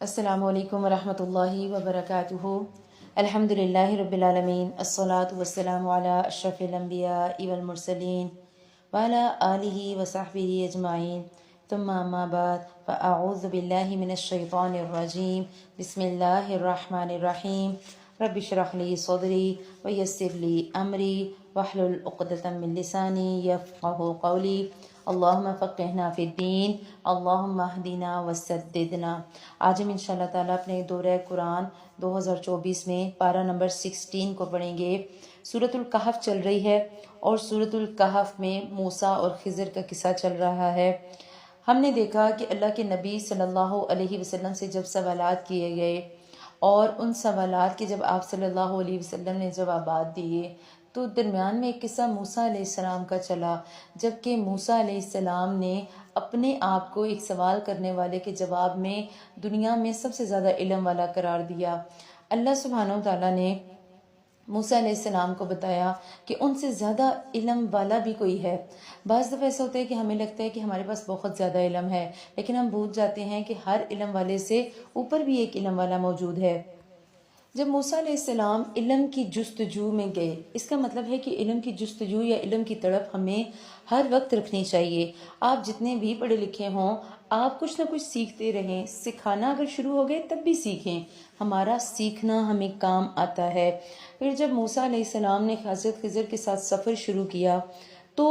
السلام علیکم ورحمۃ اللہ وبرکاتہ۔ الحمدللہ رب العالمین، الصلاۃ والسلام علی اشرف الانبیاء والمرسلین وعلی آلہ وصحبہ اجمعین، ثم اما بعد، فاعوذ باللہ من الشیطان الرجیم، بسم اللہ الرحمن الرحیم۔ رب اشرح لی صدری ویسر لی امری واحلل عقدۃ من لسانی یفقہوا قولی، اللہم فقہنا فی الدین، اللہم اہدنا وسددنا۔ آج ہم انشاءاللہ تعالیٰ اپنے دورہ قرآن 2024 میں پارہ نمبر 16 کو پڑھیں گے۔ سورۃ الکہف چل رہی ہے اور سورۃ الکہف میں موسیٰ اور خضر کا قصہ چل رہا ہے۔ ہم نے دیکھا کہ اللہ کے نبی صلی اللہ علیہ وسلم سے جب سوالات کیے گئے اور ان سوالات کے جب آپ صلی اللہ علیہ وسلم نے جوابات دیے تو درمیان میں ایک قصہ موسیٰ علیہ السلام کا چلا، جبکہ موسیٰ علیہ السلام نے اپنے آپ کو ایک سوال کرنے والے کے جواب میں دنیا میں سب سے زیادہ علم والا قرار دیا۔ اللہ سبحانہ و تعالیٰ نے موسیٰ علیہ السلام کو بتایا کہ ان سے زیادہ علم والا بھی کوئی ہے۔ بعض دفعہ ایسا ہوتا ہے کہ ہمیں لگتا ہے کہ ہمارے پاس بہت زیادہ علم ہے، لیکن ہم بھول جاتے ہیں کہ ہر علم والے سے اوپر بھی ایک علم والا موجود ہے۔ جب موسیٰ علیہ السلام علم کی جستجو میں گئے، اس کا مطلب ہے کہ علم کی جستجو یا علم کی تڑپ ہمیں ہر وقت رکھنی چاہیے۔ آپ جتنے بھی پڑھے لکھے ہوں، آپ کچھ نہ کچھ سیکھتے رہیں۔ سکھانا اگر شروع ہو گئے تب بھی سیکھیں، ہمارا سیکھنا ہمیں کام آتا ہے۔ پھر جب موسیٰ علیہ السلام نے حضرت خضر کے ساتھ سفر شروع کیا تو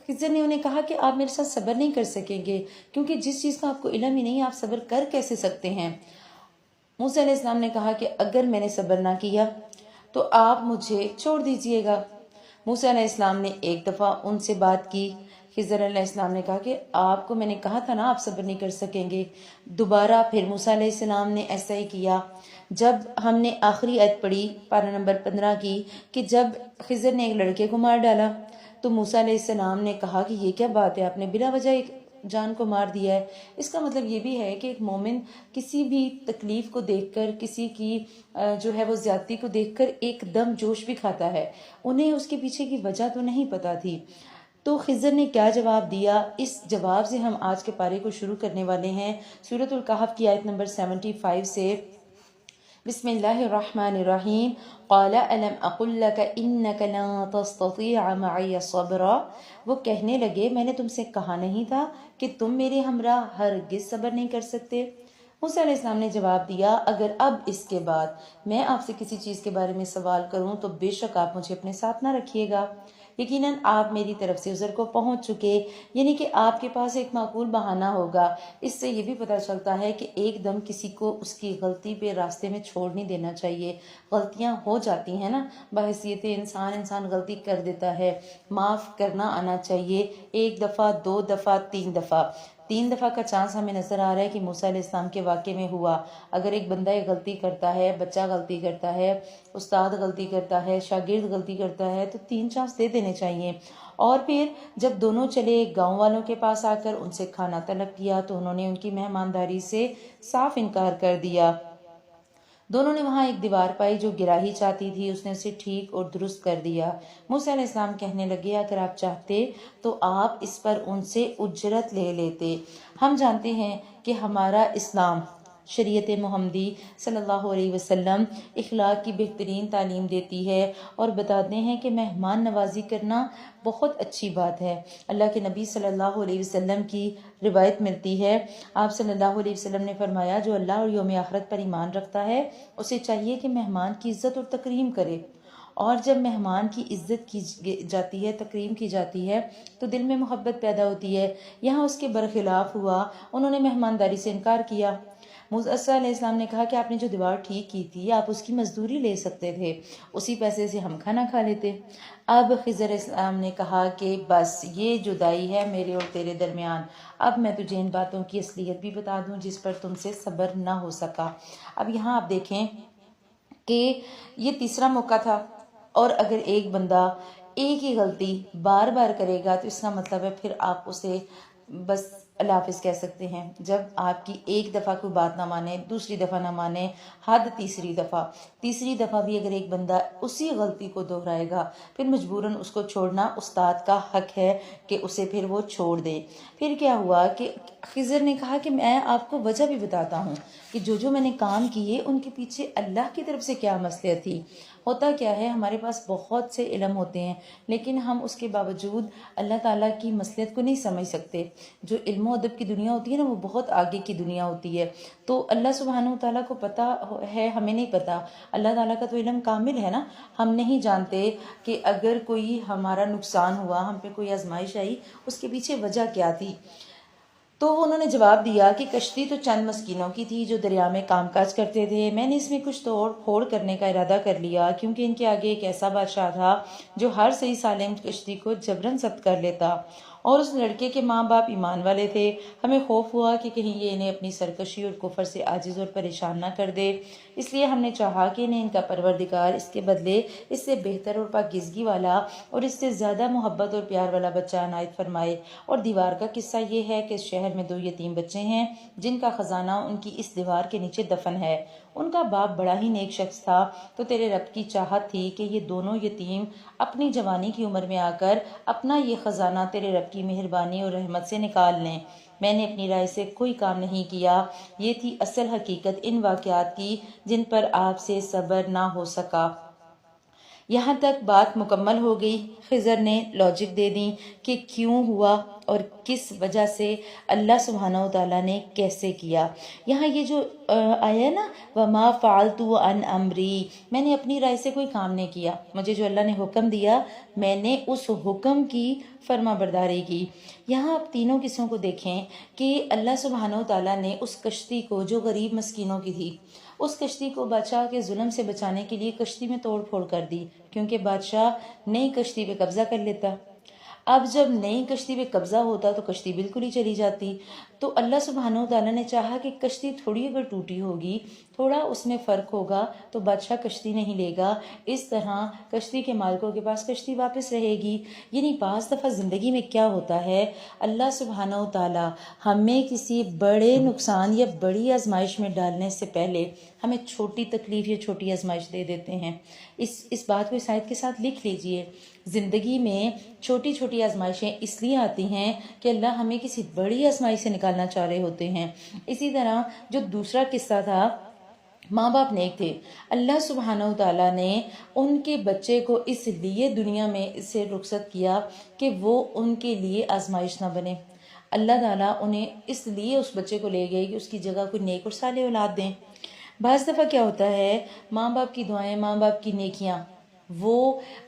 خضر نے انہیں کہا کہ آپ میرے ساتھ صبر نہیں کر سکیں گے، کیونکہ جس چیز کا آپ کو علم ہی نہیں، آپ صبر کر کیسے سکتے ہیں؟ موسیٰ علیہ السلام نے کہا کہ اگر میں نے صبر نہ کیا تو آپ مجھے چھوڑ دیجئے گا۔ موسیٰ علیہ السلام نے ایک دفعہ ان سے بات کی، خضر علیہ السلام نے کہا کہ آپ کو میں نے کہا تھا نا آپ صبر نہیں کر سکیں گے۔ دوبارہ پھر موسیٰ علیہ السلام نے ایسا ہی کیا۔ جب ہم نے آخری آیت پڑھی پارہ نمبر 15 کی کہ جب خضر نے ایک لڑکے کو مار ڈالا تو موسیٰ علیہ السلام نے کہا کہ یہ کیا بات ہے، آپ نے بلا وجہ ایک جان کو مار دیا ہے۔ اس کا مطلب یہ بھی ہے کہ ایک مومن کسی بھی تکلیف کو دیکھ کر، کسی کی جو ہے وہ زیادتی کو دیکھ کر ایک دم جوش بھی کھاتا ہے، انہیں اس کے پیچھے کی وجہ تو نہیں پتا تھی۔ تو خضر نے کیا جواب دیا، اس جواب سے ہم آج کے پارے کو شروع کرنے والے ہیں۔ سورۃ الکہف کی آیت نمبر 75 سے، بسم اللہ الرحمن الرحیم۔ قال الم اقل لك انك لن تستطيع معي صبرا۔ وہ کہنے لگے میں نے تم سے کہا نہیں تھا کہ تم میرے ہمراہ ہرگز صبر نہیں کر سکتے؟ موسیٰ علیہ السلام نے جواب دیا اگر اب اس کے بعد میں آپ سے کسی چیز کے بارے میں سوال کروں تو بے شک آپ مجھے اپنے ساتھ نہ رکھیے گا، یقیناً آپ میری طرف سے عذر کو پہنچ چکے، یعنی کہ آپ کے پاس ایک معقول بہانہ ہوگا۔ اس سے یہ بھی پتہ چلتا ہے کہ ایک دم کسی کو اس کی غلطی پہ راستے میں چھوڑ نہیں دینا چاہیے۔ غلطیاں ہو جاتی ہیں نا، بحیثیت انسان غلطی کر دیتا ہے، معاف کرنا آنا چاہیے، ایک دفعہ، دو دفعہ، تین دفعہ کا چانس ہمیں نظر آ رہا ہے کہ موسیٰ علیہ السلام کے واقعے میں ہوا۔ اگر ایک بندہ ایک غلطی کرتا ہے، بچہ غلطی کرتا ہے، استاد غلطی کرتا ہے، شاگرد غلطی کرتا ہے تو 3 چانس دے دینے چاہیے۔ اور پھر جب دونوں چلے گاؤں والوں کے پاس آ کر ان سے کھانا طلب کیا تو انہوں نے ان کی مہمانداری سے صاف انکار کر دیا۔ دونوں نے وہاں ایک دیوار پائی جو گرا ہی چاہتی تھی، اس نے اسے ٹھیک اور درست کر دیا۔ موسیٰ علیہ السلام کہنے لگے اگر آپ چاہتے تو آپ اس پر ان سے اجرت لے لیتے۔ ہم جانتے ہیں کہ ہمارا اسلام، شریعت محمدی صلی اللہ علیہ وسلم اخلاق کی بہترین تعلیم دیتی ہے اور بتاتے ہیں کہ مہمان نوازی کرنا بہت اچھی بات ہے۔ اللہ کے نبی صلی اللہ علیہ وسلم کی روایت ملتی ہے، آپ صلی اللہ علیہ وسلم نے فرمایا جو اللہ اور یوم آخرت پر ایمان رکھتا ہے اسے چاہیے کہ مہمان کی عزت اور تکریم کرے، اور جب مہمان کی عزت کی جاتی ہے، تکریم کی جاتی ہے تو دل میں محبت پیدا ہوتی ہے۔ یہاں اس کے برخلاف ہوا، انہوں نے مہمانداری سے انکار کیا۔ موسیٰ علیہ السلام نے کہا کہ آپ نے جو دیوار ٹھیک کی تھی آپ اس کی مزدوری لے سکتے تھے، اسی پیسے سے ہم کھانا کھا لیتے۔ اب خضر علیہ السلام نے کہا کہ بس یہ جدائی ہے میرے اور تیرے درمیان، اب میں تجھے ان باتوں کی اصلیت بھی بتا دوں جس پر تم سے صبر نہ ہو سکا۔ اب یہاں آپ دیکھیں کہ یہ تیسرا موقع تھا، اور اگر ایک بندہ ایک ہی غلطی بار بار کرے گا تو اس کا مطلب ہے پھر آپ اسے بس اللہ حافظ کہہ سکتے ہیں۔ جب آپ کی ایک دفعہ کوئی بات نہ مانے، دوسری دفعہ نہ مانے، حد تیسری دفعہ بھی اگر ایک بندہ اسی غلطی کو دہرائے گا، پھر مجبوراً اس کو چھوڑنا استاد کا حق ہے کہ اسے پھر وہ چھوڑ دے۔ پھر کیا ہوا کہ خضر نے کہا کہ میں آپ کو وجہ بھی بتاتا ہوں کہ جو میں نے کام کیے ان کے پیچھے اللہ کی طرف سے کیا مصلحت تھی۔ ہوتا کیا ہے، ہمارے پاس بہت سے علم ہوتے ہیں لیکن ہم اس کے باوجود اللہ تعالیٰ کی مصلحت کو نہیں سمجھ سکتے۔ جو علم و ادب کی دنیا ہوتی ہے نا، وہ بہت آگے کی دنیا ہوتی ہے، تو اللہ سبحانہ و تعالیٰ کو پتہ ہے، ہمیں نہیں پتہ۔ اللہ تعالیٰ کا تو علم کامل ہے نا، ہم نہیں جانتے کہ اگر کوئی ہمارا نقصان ہوا، ہم پہ کوئی آزمائش آئی، اس کے پیچھے وجہ کیا تھی۔ تو انہوں نے جواب دیا کہ کشتی تو چند مسکینوں کی تھی جو دریا میں کام کاج کرتے تھے، میں نے اس میں کچھ توڑ پھوڑ کرنے کا ارادہ کر لیا، کیونکہ ان کے آگے ایک ایسا بادشاہ تھا جو ہر صحیح سالم کشتی کو جبراً ضبط کر لیتا، اور اس لڑکے کے ماں باپ ایمان والے تھے۔ ہمیں خوف ہوا کہ کہیں یہ انہیں اپنی سرکشی اور کفر سے عاجز اور پریشان نہ کر دے، اس لیے ہم نے چاہا کہ انہیں ان کا پروردگار اس کے بدلے اس سے بہتر اور پاکیزگی والا اور اس سے زیادہ محبت اور پیار والا بچہ عنایت فرمائے۔ اور دیوار کا قصہ یہ ہے کہ اس شہر میں 2 یتیم بچے ہیں جن کا خزانہ ان کی اس دیوار کے نیچے دفن ہے۔ ان کا باپ بڑا ہی نیک شخص تھا، تو تیرے رب کی چاہت تھی کہ یہ دونوں یتیم اپنی جوانی کی عمر میں آ کر اپنا یہ خزانہ تیرے رب کی مہربانی اور رحمت سے نکال لیں۔ میں نے اپنی رائے سے کوئی کام نہیں کیا، یہ تھی اصل حقیقت ان واقعات کی جن پر آپ سے صبر نہ ہو سکا۔ یہاں تک بات مکمل ہو گئی۔ خضر نے لاجک دے دی کہ کیوں ہوا اور کس وجہ سے اللہ سبحانہ و تعالیٰ نے کیسے کیا۔ یہاں یہ جو آیا ہے نا، وَمَا فَعَلْتُ عَنْ أَمْرِي، میں نے اپنی رائے سے کوئی کام نہیں کیا، مجھے جو اللہ نے حکم دیا میں نے اس حکم کی فرما برداری کی۔ یہاں آپ تینوں قصوں کو دیکھیں کہ اللہ سبحانہ و تعالیٰ نے اس کشتی کو جو غریب مسکینوں کی تھی، اس کشتی کو بادشاہ کے ظلم سے بچانے کے لیے کشتی میں توڑ پھوڑ کر دی، کیونکہ بادشاہ نئی کشتی پہ قبضہ کر لیتا۔ اب جب نئی کشتی پہ قبضہ ہوتا تو کشتی بالکل ہی چلی جاتی، تو اللہ سبحانہ و تعالیٰ نے چاہا کہ کشتی تھوڑی اگر ٹوٹی ہوگی، تھوڑا اس میں فرق ہوگا تو بادشاہ کشتی نہیں لے گا، اس طرح کشتی کے مالکوں کے پاس کشتی واپس رہے گی۔ یعنی بعض دفعہ زندگی میں کیا ہوتا ہے، اللہ سبحانہ و تعالیٰ ہمیں کسی بڑے نقصان یا بڑی آزمائش میں ڈالنے سے پہلے ہمیں چھوٹی تکلیف یا چھوٹی آزمائش دے دیتے ہیں۔ اس بات کو اس آیت کے ساتھ لکھ لیجئے، زندگی میں چھوٹی چھوٹی آزمائشیں اس لیے آتی ہیں کہ اللہ ہمیں کسی بڑی آزمائش سے نکالنا چاہ رہے ہوتے ہیں۔ اسی طرح جو دوسرا قصہ تھا، ماں باپ نیک تھے، اللہ سبحانہ و تعالیٰ نے ان کے بچے کو اس لیے دنیا میں سے رخصت کیا کہ وہ ان کے لیے آزمائش نہ بنے۔ اللہ تعالیٰ انہیں اس لیے اس بچے کو لے گئے کہ اس کی جگہ کوئی نیک اور صالح اولاد دیں۔ بعض دفعہ کیا ہوتا ہے، ماں باپ کی دعائیں، ماں باپ کی نیکیاں وہ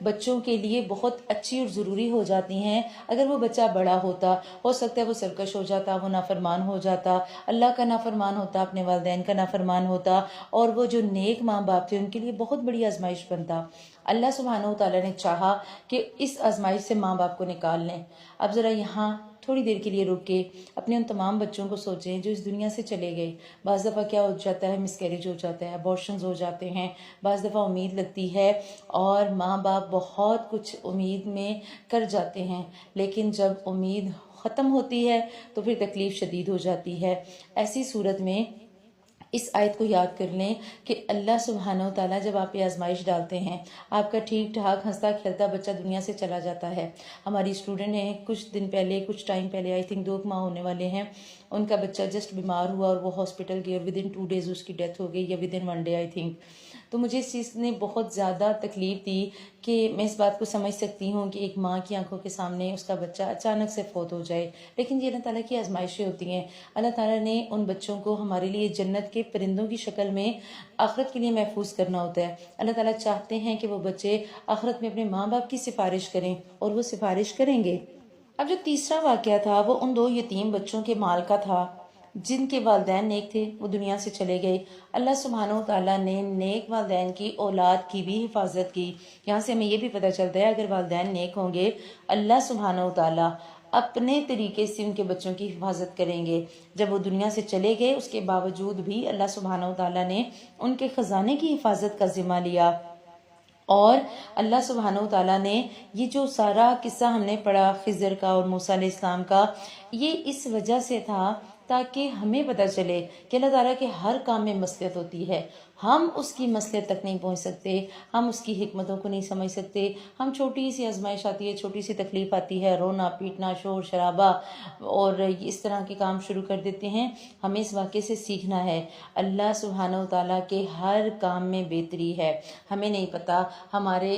بچوں کے لیے بہت اچھی اور ضروری ہو جاتی ہیں۔ اگر وہ بچہ بڑا ہوتا، ہو سکتا ہے وہ سرکش ہو جاتا، وہ نافرمان ہو جاتا، اللہ کا نافرمان ہوتا، اپنے والدین کا نافرمان ہوتا، اور وہ جو نیک ماں باپ تھے ان کے لیے بہت بڑی آزمائش بنتا۔ اللہ سبحانہ و تعالیٰ نے چاہا کہ اس آزمائش سے ماں باپ کو نکال لیں۔ اب ذرا یہاں تھوڑی دیر کے لیے رک کے اپنے ان تمام بچوں کو سوچیں جو اس دنیا سے چلے گئے۔ بعض دفعہ کیا ہو جاتا ہے، مس کیریج ہو جاتا ہے، ابارشنز ہو جاتے ہیں، بعض دفعہ امید لگتی ہے اور ماں باپ بہت کچھ امید میں کر جاتے ہیں، لیکن جب امید ختم ہوتی ہے تو پھر تکلیف شدید ہو جاتی ہے۔ ایسی صورت میں اس آیت کو یاد کر لیں کہ اللہ سبحانہ و تعالیٰ جب آپ پہ آزمائش ڈالتے ہیں، آپ کا ٹھیک ٹھاک ہنستا کھیلتا بچہ دنیا سے چلا جاتا ہے۔ ہماری اسٹوڈنٹ نے کچھ ٹائم پہلے آئی تھنک 2 ماہ ہونے والے ہیں، ان کا بچہ جسٹ بیمار ہوا اور وہ ہاسپٹل گئی اور ودن 2 days اس کی ڈیتھ ہو گئی، یا ودن 1 day آئی تھنک۔ تو مجھے اس چیز نے بہت زیادہ تکلیف دی کہ میں اس بات کو سمجھ سکتی ہوں کہ ایک ماں کی آنکھوں کے سامنے اس کا بچہ اچانک سے فوت ہو جائے، لیکن یہ اللہ تعالیٰ کی آزمائشیں ہوتی ہیں۔ اللہ تعالیٰ نے ان بچوں کو ہمارے لیے جنت کے پرندوں کی شکل میں آخرت کے لیے محفوظ کرنا ہوتا ہے۔ اللہ تعالیٰ چاہتے ہیں کہ وہ بچے آخرت میں اپنے ماں باپ کی سفارش کریں، اور وہ سفارش کریں گے۔ اب جو تیسرا واقعہ تھا وہ ان 2 یتیم بچوں کے مال کا تھا جن کے والدین نیک تھے، وہ دنیا سے چلے گئے۔ اللہ سبحانہ و تعالیٰ نے نیک والدین کی اولاد کی بھی حفاظت کی۔ یہاں سے ہمیں یہ بھی پتہ چلتا ہے اگر والدین نیک ہوں گے، اللہ سبحانہ و تعالیٰ اپنے طریقے سے ان کے بچوں کی حفاظت کریں گے۔ جب وہ دنیا سے چلے گئے اس کے باوجود بھی اللہ سبحانہ و تعالیٰ نے ان کے خزانے کی حفاظت کا ذمہ لیا۔ اور اللہ سبحانہ و تعالیٰ نے یہ جو سارا قصہ ہم نے پڑھا خضر کا اور موسیٰ علیہ السلام کا، یہ اس وجہ سے تھا تاکہ ہمیں پتہ چلے کہ اللہ تعالیٰ کے ہر کام میں مصلحت ہوتی ہے. ہم اس کی مصلحت تک نہیں پہنچ سکتے، ہم اس کی حکمتوں کو نہیں سمجھ سکتے. ہم چھوٹی سی آزمائش آتی ہے، چھوٹی سی تکلیف آتی ہے، رونا پیٹنا شور شرابہ اور اس طرح کے کام شروع کر دیتے ہیں. ہمیں اس واقعے سے سیکھنا ہے اللہ سبحانہ و تعالیٰ کے ہر کام میں بہتری ہے. ہمیں نہیں پتہ ہمارے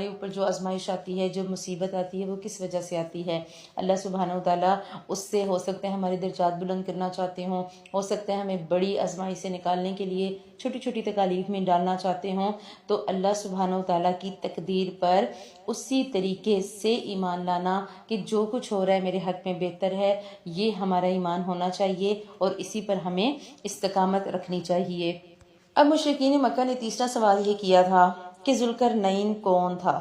اوپر جو آزمائش آتی ہے، جو مصیبت آتی ہے، وہ کس وجہ سے آتی ہے. اللہ سبحانہ و تعالیٰ اس سے ہو سکتا ہے ہمارے درجات بلند کرنا چاہتے ہوں، ہو سکتا ہے ہمیں بڑی آزمائش سے نکالنے کے لیے چھوٹی چھوٹی تکالیف میں ڈالنا چاہتے ہوں. تو اللہ سبحانہ و تعالیٰ کی تقدیر پر اسی طریقے سے ایمان لانا کہ جو کچھ ہو رہا ہے میرے حق میں بہتر ہے، یہ ہمارا ایمان ہونا چاہیے اور اسی پر ہمیں استقامت رکھنی چاہیے. اب مشرکین مکہ نے تیسرا سوال یہ کیا تھا کہ ذوالقرنین کون تھا.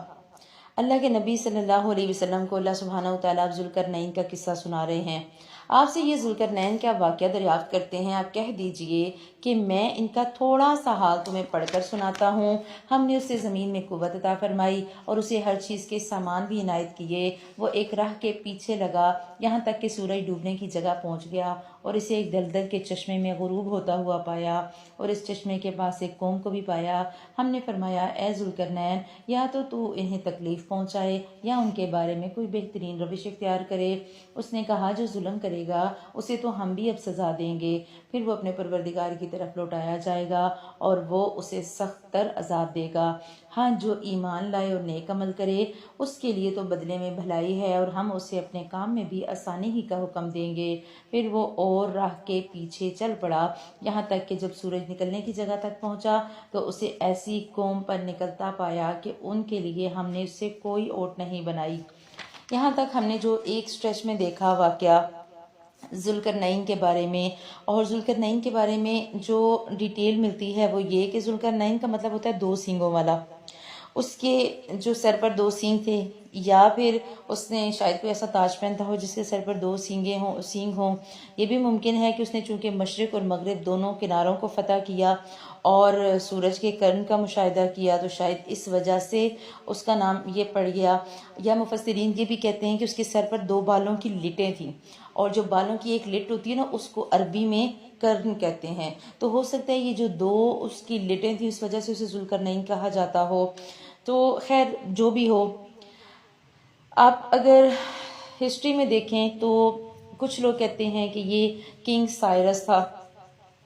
اللہ کے نبی صلی اللہ علیہ وسلم کو اللہ سبحانہ و تعالیٰ اب ذوالقرنین کا قصہ سنا رہے ہیں. آپ سے یہ ذوالقرنین کا واقعہ دریافت کرتے ہیں، آپ کہہ دیجئے کہ میں ان کا تھوڑا سا حال تمہیں پڑھ کر سناتا ہوں. ہم نے اسے زمین میں قوت عطا فرمائی اور اسے ہر چیز کے سامان بھی عنایت کیے. وہ ایک راہ کے پیچھے لگا یہاں تک کہ سورج ڈوبنے کی جگہ پہنچ گیا اور اسے ایک دلدل کے چشمے میں غروب ہوتا ہوا پایا اور اس چشمے کے پاس ایک قوم کو بھی پایا. ہم نے فرمایا اے ذوالقرنین، یا تو انہیں تکلیف پہنچائے یا ان کے بارے میں کوئی بہترین روش اختیار کرے. اس نے کہا جو ظلم کرے گا اسے تو ہم بھی اب سزا دیں گے، پھر وہ اپنے پروردگار کی طرف لوٹایا جائے گا اور وہ اسے سخت تر عذاب دے گا. ہاں جو ایمان لائے اور نیک عمل کرے اس کے لیے تو بدلے میں بھلائی ہے اور ہم اسے اپنے کام میں بھی آسانی ہی کا حکم دیں گے. پھر وہ اور راہ کے پیچھے چل پڑا یہاں تک کہ جب سورج نکلنے کی جگہ تک پہنچا تو اسے ایسی قوم پر نکلتا پایا کہ ان کے لیے ہم نے اس سے کوئی اوٹ نہیں بنائی. یہاں تک ہم نے جو ایک سٹریچ میں دیکھا واقعہ ذوالقرنین کے بارے میں، اور ذوالقرنین کے بارے میں جو ڈیٹیل ملتی ہے وہ یہ کہ ذوالقرنین کا مطلب ہوتا ہے دو سینگوں والا. اس کے جو سر پر دو سینگ تھے، یا پھر اس نے شاید کوئی ایسا تاج پہنتا ہو جس کے سر پر دو سینگ ہوں. یہ بھی ممکن ہے کہ اس نے چونکہ مشرق اور مغرب دونوں کناروں کو فتح کیا اور سورج کے کرن کا مشاہدہ کیا تو شاید اس وجہ سے اس کا نام یہ پڑ گیا. یا مفسرین یہ بھی کہتے ہیں کہ اس کے سر پر دو بالوں کی لٹیں تھیں، اور جو بالوں کی ایک لٹ ہوتی ہے نا اس کو عربی میں کرن کہتے ہیں. تو ہو سکتا ہے یہ جو دو اس کی لٹیں تھیں اس وجہ سے اسے ذوالقرنین کہا جاتا ہو. تو خیر جو بھی ہو، آپ اگر ہسٹری میں دیکھیں تو کچھ لوگ کہتے ہیں کہ یہ کنگ سائرس تھا،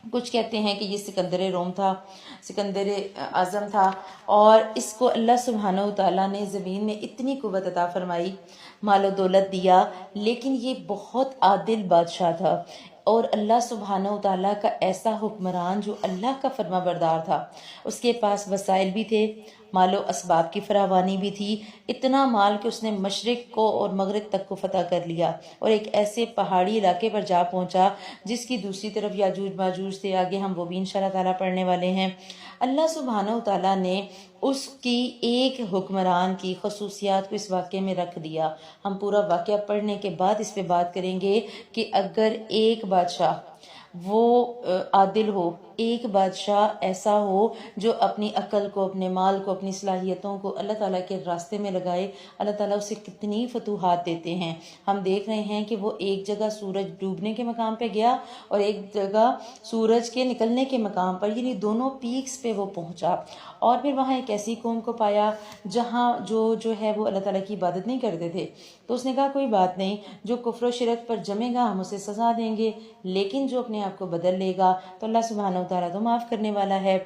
کچھ کہتے ہیں کہ یہ سکندر روم تھا، سکندر اعظم تھا، اور اس کو اللہ سبحانہ و تعالیٰ نے زمین میں اتنی قوت عطا فرمائی، مال و دولت دیا، لیکن یہ بہت عادل بادشاہ تھا اور اللہ سبحانہ و تعالیٰ کا ایسا حکمران جو اللہ کا فرما بردار تھا. اس کے پاس وسائل بھی تھے، مال و اسباب کی فراوانی بھی تھی، اتنا مال کہ اس نے مشرق کو اور مغرب تک کو فتح کر لیا اور ایک ایسے پہاڑی علاقے پر جا پہنچا جس کی دوسری طرف یاجوج ماجوج تھے. آگے ہم وہ بھی انشاءاللہ تعالیٰ پڑھنے والے ہیں. اللہ سبحانہ و تعالیٰ نے اس کی ایک حکمران کی خصوصیات کو اس واقعے میں رکھ دیا. ہم پورا واقعہ پڑھنے کے بعد اس پہ بات کریں گے کہ اگر ایک بادشاہ وہ عادل ہو، ایک بادشاہ ایسا ہو جو اپنی عقل کو، اپنے مال کو، اپنی صلاحیتوں کو اللہ تعالیٰ کے راستے میں لگائے، اللہ تعالیٰ اسے کتنی فتوحات دیتے ہیں. ہم دیکھ رہے ہیں کہ وہ ایک جگہ سورج ڈوبنے کے مقام پہ گیا اور ایک جگہ سورج کے نکلنے کے مقام پر، یعنی دونوں پیکس پہ وہ پہنچا، اور پھر وہاں ایک ایسی قوم کو پایا جہاں جو ہے وہ اللہ تعالیٰ کی عبادت نہیں کرتے تھے. تو اس نے کہا کوئی بات نہیں، جو کفر و شرک پر جمے گا ہم اسے سزا دیں گے، لیکن جو اپنے آپ کو بدل لے گا تو اللہ سبحانہ و تعالیٰ تو معاف کرنے والا ہے.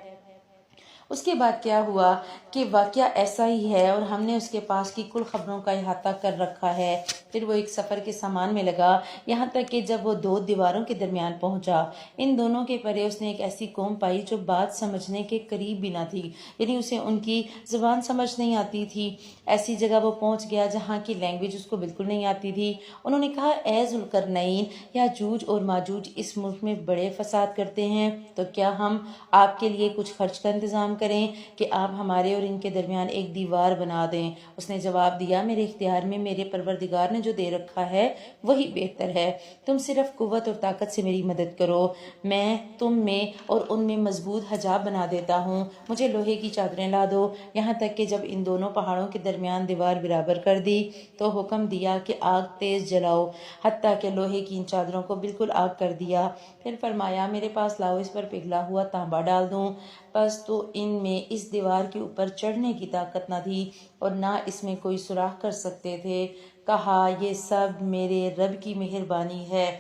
اس کے بعد کیا ہوا کہ واقعہ ایسا ہی ہے اور ہم نے اس کے پاس کی کل خبروں کا احاطہ کر رکھا ہے. پھر وہ ایک سفر کے سامان میں لگا یہاں تک کہ جب وہ دو دیواروں کے درمیان پہنچا، ان دونوں کے پرے اس نے ایک ایسی قوم پائی جو بات سمجھنے کے قریب بھی نہ تھی، یعنی اسے ان کی زبان سمجھ نہیں آتی تھی. ایسی جگہ وہ پہنچ گیا جہاں کی لینگویج اس کو بالکل نہیں آتی تھی. انہوں نے کہا اے ذوالقرنین، یاجوج اور ماجوج اس ملک میں بڑے فساد کرتے ہیں، تو کیا ہم آپ کے لیے کچھ خرچ کا انتظام کریں کہ آپ ہمارے اور ان کے درمیان ایک دیوار بنا دیں۔ اس نے جواب دیا، میرے اختیار میں میرے پروردگار نے جو دے رکھا ہے وہی بہتر ہے، تم صرف قوت اور طاقت سے میری مدد کرو، میں تم میں اور ان میں مضبوط حجاب بنا دیتا ہوں، مجھے لوہے کی چادریں لا دو۔ یہاں تک کہ جب ان دونوں پہاڑوں کے درمیان دیوار برابر کر دی تو حکم دیا کہ آگ تیز جلاؤ، حتیٰ کہ لوہے کی ان چادروں کو بالکل آگ کر دیا۔ پھر فرمایا، میرے پاس لاؤ، اس پر پگھلا ہوا تانبا ڈال دوں۔ بس تو ان میں اس دیوار کے اوپر چڑھنے کی طاقت نہ تھی اور نہ اس میں کوئی سوراخ کر سکتے تھے۔ کہا، یہ سب میرے رب کی مہربانی ہے،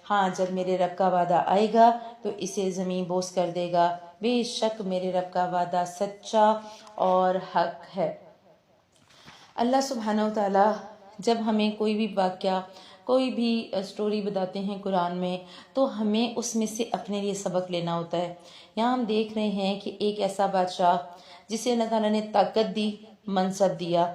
ہاں جب میرے رب کا وعدہ آئے گا تو اسے زمین بوس کر دے گا، بے شک میرے رب کا وعدہ سچا اور حق ہے۔ اللہ سبحانہ و تعالیٰ جب ہمیں کوئی بھی واقعہ، کوئی بھی سٹوری بتاتے ہیں قرآن میں، تو ہمیں اس میں سے اپنے لیے سبق لینا ہوتا ہے۔ یہاں ہم دیکھ رہے ہیں کہ ایک ایسا بادشاہ جسے اللہ تعالیٰ نے طاقت دی، منصب دیا،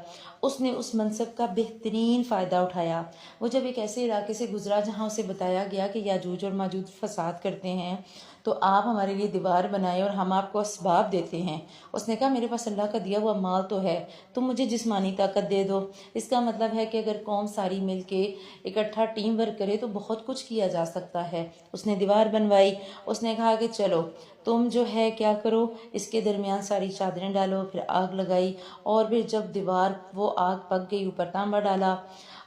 اس نے اس منصب کا بہترین فائدہ اٹھایا۔ وہ جب ایک ایسے علاقے سے گزرا جہاں اسے بتایا گیا کہ یاجوج اور ماجوج فساد کرتے ہیں، تو آپ ہمارے لیے دیوار بنائے اور ہم آپ کو اسباب دیتے ہیں۔ اس نے کہا، میرے پاس اللہ کا دیا ہوا مال تو ہے، تم مجھے جسمانی طاقت دے دو۔ اس کا مطلب ہے کہ اگر قوم ساری مل کے اکٹھا ٹیم ورک کرے تو بہت کچھ کیا جا سکتا ہے۔ اس نے دیوار بنوائی، اس نے کہا کہ چلو تم جو ہے کیا کرو، اس کے درمیان ساری چادریں ڈالو، پھر آگ لگائی، اور پھر جب دیوار وہ آگ پک گئی، اوپر تانبا ڈالا۔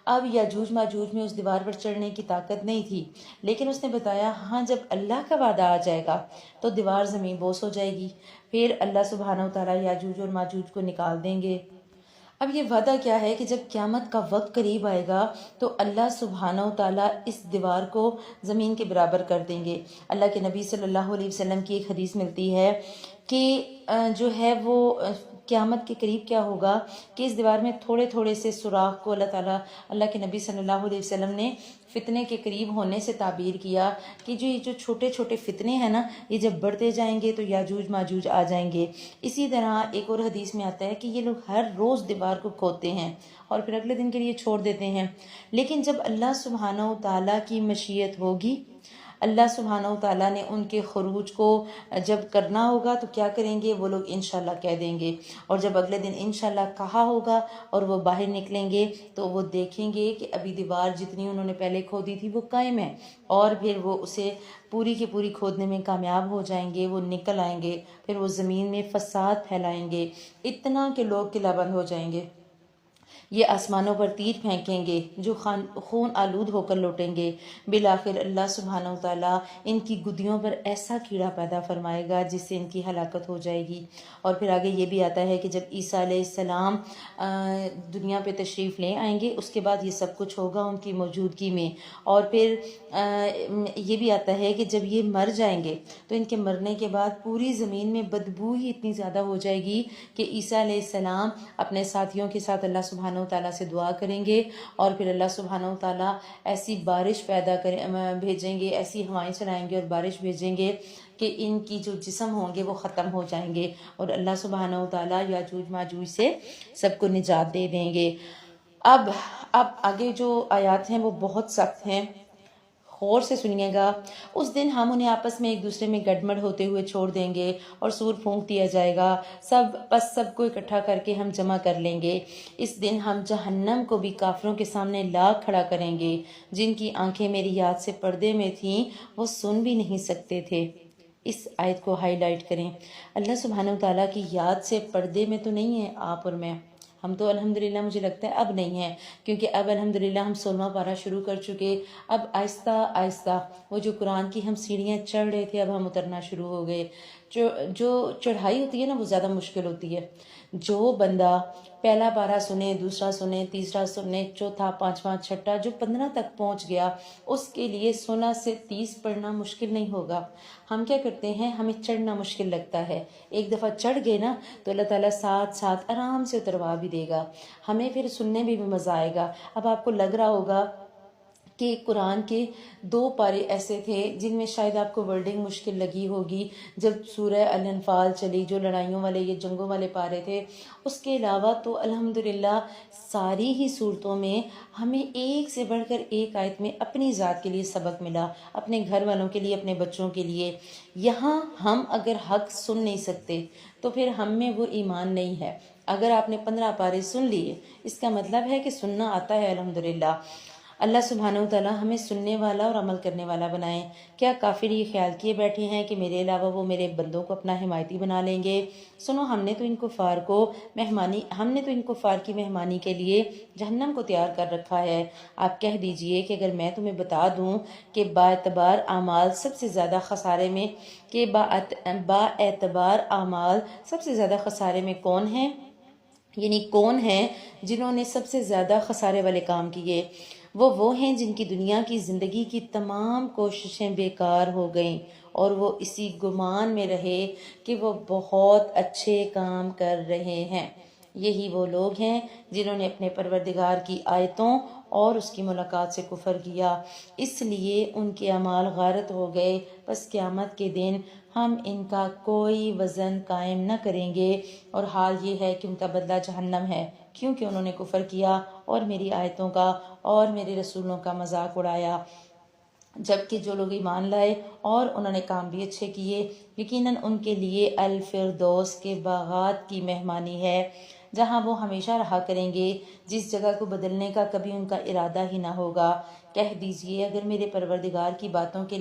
اب یاجوج ماجوج میں اس دیوار پر چڑھنے کی طاقت نہیں تھی، لیکن اس نے بتایا، ہاں جب اللہ کا وعدہ آ جائے گا تو دیوار زمین بوس ہو جائے گی، پھر اللہ سبحانہ و تعالیٰ یاجوج اور ماجوج کو نکال دیں گے۔ اب یہ وعدہ کیا ہے کہ جب قیامت کا وقت قریب آئے گا تو اللہ سبحانہ و تعالیٰ اس دیوار کو زمین کے برابر کر دیں گے۔ اللہ کے نبی صلی اللہ علیہ وسلم کی ایک حدیث ملتی ہے کہ جو ہے وہ قیامت کے قریب کیا ہوگا کہ اس دیوار میں تھوڑے تھوڑے سے سوراخ کو اللہ کے نبی صلی اللہ علیہ وسلم نے فتنے کے قریب ہونے سے تعبیر کیا کہ جو چھوٹے چھوٹے فتنے ہیں نا، یہ جب بڑھتے جائیں گے تو یاجوج ماجوج آ جائیں گے۔ اسی طرح ایک اور حدیث میں آتا ہے کہ یہ لوگ ہر روز دیوار کو کھودتے ہیں اور پھر اگلے دن کے لیے چھوڑ دیتے ہیں، لیکن جب اللہ سبحانہ و تعالیٰ کی مشیت ہوگی، اللہ سبحانہ و تعالیٰ نے ان کے خروج کو جب کرنا ہوگا تو کیا کریں گے، وہ لوگ انشاءاللہ کہہ دیں گے، اور جب اگلے دن انشاءاللہ کہا ہوگا اور وہ باہر نکلیں گے تو وہ دیکھیں گے کہ ابھی دیوار جتنی انہوں نے پہلے کھودی تھی وہ قائم ہے، اور پھر وہ اسے پوری کی پوری کھودنے میں کامیاب ہو جائیں گے، وہ نکل آئیں گے، پھر وہ زمین میں فساد پھیلائیں گے، اتنا کہ لوگ قلعہ بند ہو جائیں گے، یہ آسمانوں پر تیر پھینکیں گے جو خون آلود ہو کر لوٹیں گے۔ بالآخر اللہ سبحانہ و تعالیٰ ان کی گدیوں پر ایسا کیڑا پیدا فرمائے گا جس سے ان کی ہلاکت ہو جائے گی۔ اور پھر آگے یہ بھی آتا ہے کہ جب عیسیٰ علیہ السلام دنیا پہ تشریف لے آئیں گے، اس کے بعد یہ سب کچھ ہوگا ان کی موجودگی میں، اور پھر یہ بھی آتا ہے کہ جب یہ مر جائیں گے تو ان کے مرنے کے بعد پوری زمین میں بدبو ہی اتنی زیادہ ہو جائے گی کہ عیسیٰ علیہ السلام اپنے ساتھیوں کے ساتھ اللہ سبحانہ و تعالیٰ سے دعا کریں گے، اور پھر اللہ سبحانہ و تعالیٰ ایسی بارش بھیجیں گے، ایسی ہوائیں چلائیں گے اور بارش بھیجیں گے کہ ان کی جو جسم ہوں گے وہ ختم ہو جائیں گے، اور اللہ سبحانہ و تعالیٰ یاجوج ماجوج سے سب کو نجات دے دیں گے۔ اب آگے جو آیات ہیں وہ بہت سخت ہیں، غور سے سنیے گا۔ اس دن ہم انہیں آپس میں ایک دوسرے میں گڈمڈ ہوتے ہوئے چھوڑ دیں گے اور سور پھونک دیا جائے گا، سب کو اکٹھا کر کے ہم جمع کر لیں گے۔ اس دن ہم جہنم کو بھی کافروں کے سامنے لا کھڑا کریں گے، جن کی آنکھیں میری یاد سے پردے میں تھیں وہ سن بھی نہیں سکتے تھے۔ اس آیت کو ہائی لائٹ کریں، اللہ سبحانہ و تعالیٰ کی یاد سے پردے میں تو نہیں ہیں آپ اور میں، ہم تو الحمدللہ مجھے لگتا ہے اب نہیں ہیں، کیونکہ اب الحمدللہ ہم 16واں پارہ شروع کر چکے، اب آہستہ آہستہ وہ جو قرآن کی ہم سیڑھیاں چڑھ رہے تھے اب ہم اترنا شروع ہو گئے۔ جو چڑھائی ہوتی ہے نا وہ زیادہ مشکل ہوتی ہے۔ جو بندہ پہلا پارہ سنے، دوسرا سنے، تیسرا سنے، چوتھا، پانچواں، چھٹا، جو 15 تک پہنچ گیا اس کے لیے 16 سے 30 پڑھنا مشکل نہیں ہوگا۔ ہم کیا کرتے ہیں، ہمیں چڑھنا مشکل لگتا ہے، ایک دفعہ چڑھ گئے نا تو اللہ تعالیٰ ساتھ ساتھ آرام سے اتروا بھی دے گا، ہمیں پھر سننے میں بھی مزہ آئے گا۔ اب آپ کو لگ رہا ہوگا کہ قرآن کے 2 پارے ایسے تھے جن میں شاید آپ کو ورڈنگ مشکل لگی ہوگی جب سورہ الانفال چلی، جو لڑائیوں والے یا جنگوں والے پارے تھے۔ اس کے علاوہ تو الحمدللہ ساری ہی صورتوں میں ہمیں ایک سے بڑھ کر ایک آیت میں اپنی ذات کے لیے سبق ملا، اپنے گھر والوں کے لیے، اپنے بچوں کے لیے۔ یہاں ہم اگر حق سن نہیں سکتے تو پھر ہم میں وہ ایمان نہیں ہے۔ اگر آپ نے 15 پارے سن لیے، اس کا مطلب ہے کہ سننا آتا ہے الحمدللہ۔ اللہ سبحانہ و تعالی ہمیں سننے والا اور عمل کرنے والا بنائیں۔ کیا کافر یہ خیال کیے بیٹھے ہیں کہ میرے علاوہ وہ میرے بندوں کو اپنا حمایتی بنا لیں گے؟ سنو، ہم نے تو ان کفار کی مہمانی کے لیے جہنم کو تیار کر رکھا ہے۔ آپ کہہ دیجئے کہ اگر میں تمہیں بتا دوں کہ با اعتبار اعمال سب سے زیادہ خسارے میں کون ہیں، یعنی کون ہیں جنہوں نے سب سے زیادہ خسارے والے کام کیے، وہ ہیں جن کی دنیا کی زندگی کی تمام کوششیں بیکار ہو گئیں اور وہ اسی گمان میں رہے کہ وہ بہت اچھے کام کر رہے ہیں۔ یہی وہ لوگ ہیں جنہوں نے اپنے پروردگار کی آیتوں اور اس کی ملاقات سے کفر کیا، اس لیے ان کے اعمال غارت ہو گئے۔ بس قیامت کے دن ہم ان کا کوئی وزن قائم نہ کریں گے، اور حال یہ ہے کہ ان کا بدلہ جہنم ہے، کیونکہ انہوں نے کفر کیا اور میری آیتوں کا اور میرے رسولوں کا مذاق اڑایا۔ جبکہ جو لوگ ایمان لائے اور انہوں نے کام بھی اچھے کیے، یقیناً ان کے لیے الفردوس کے باغات کی مہمانی ہے، جہاں وہ ہمیشہ رہا کریں گے، جس جگہ کو بدلنے کا کبھی ان کا ارادہ ہی نہ ہوگا۔ کہہ دیجئے اگر میرے پروردگار کی باتوں کے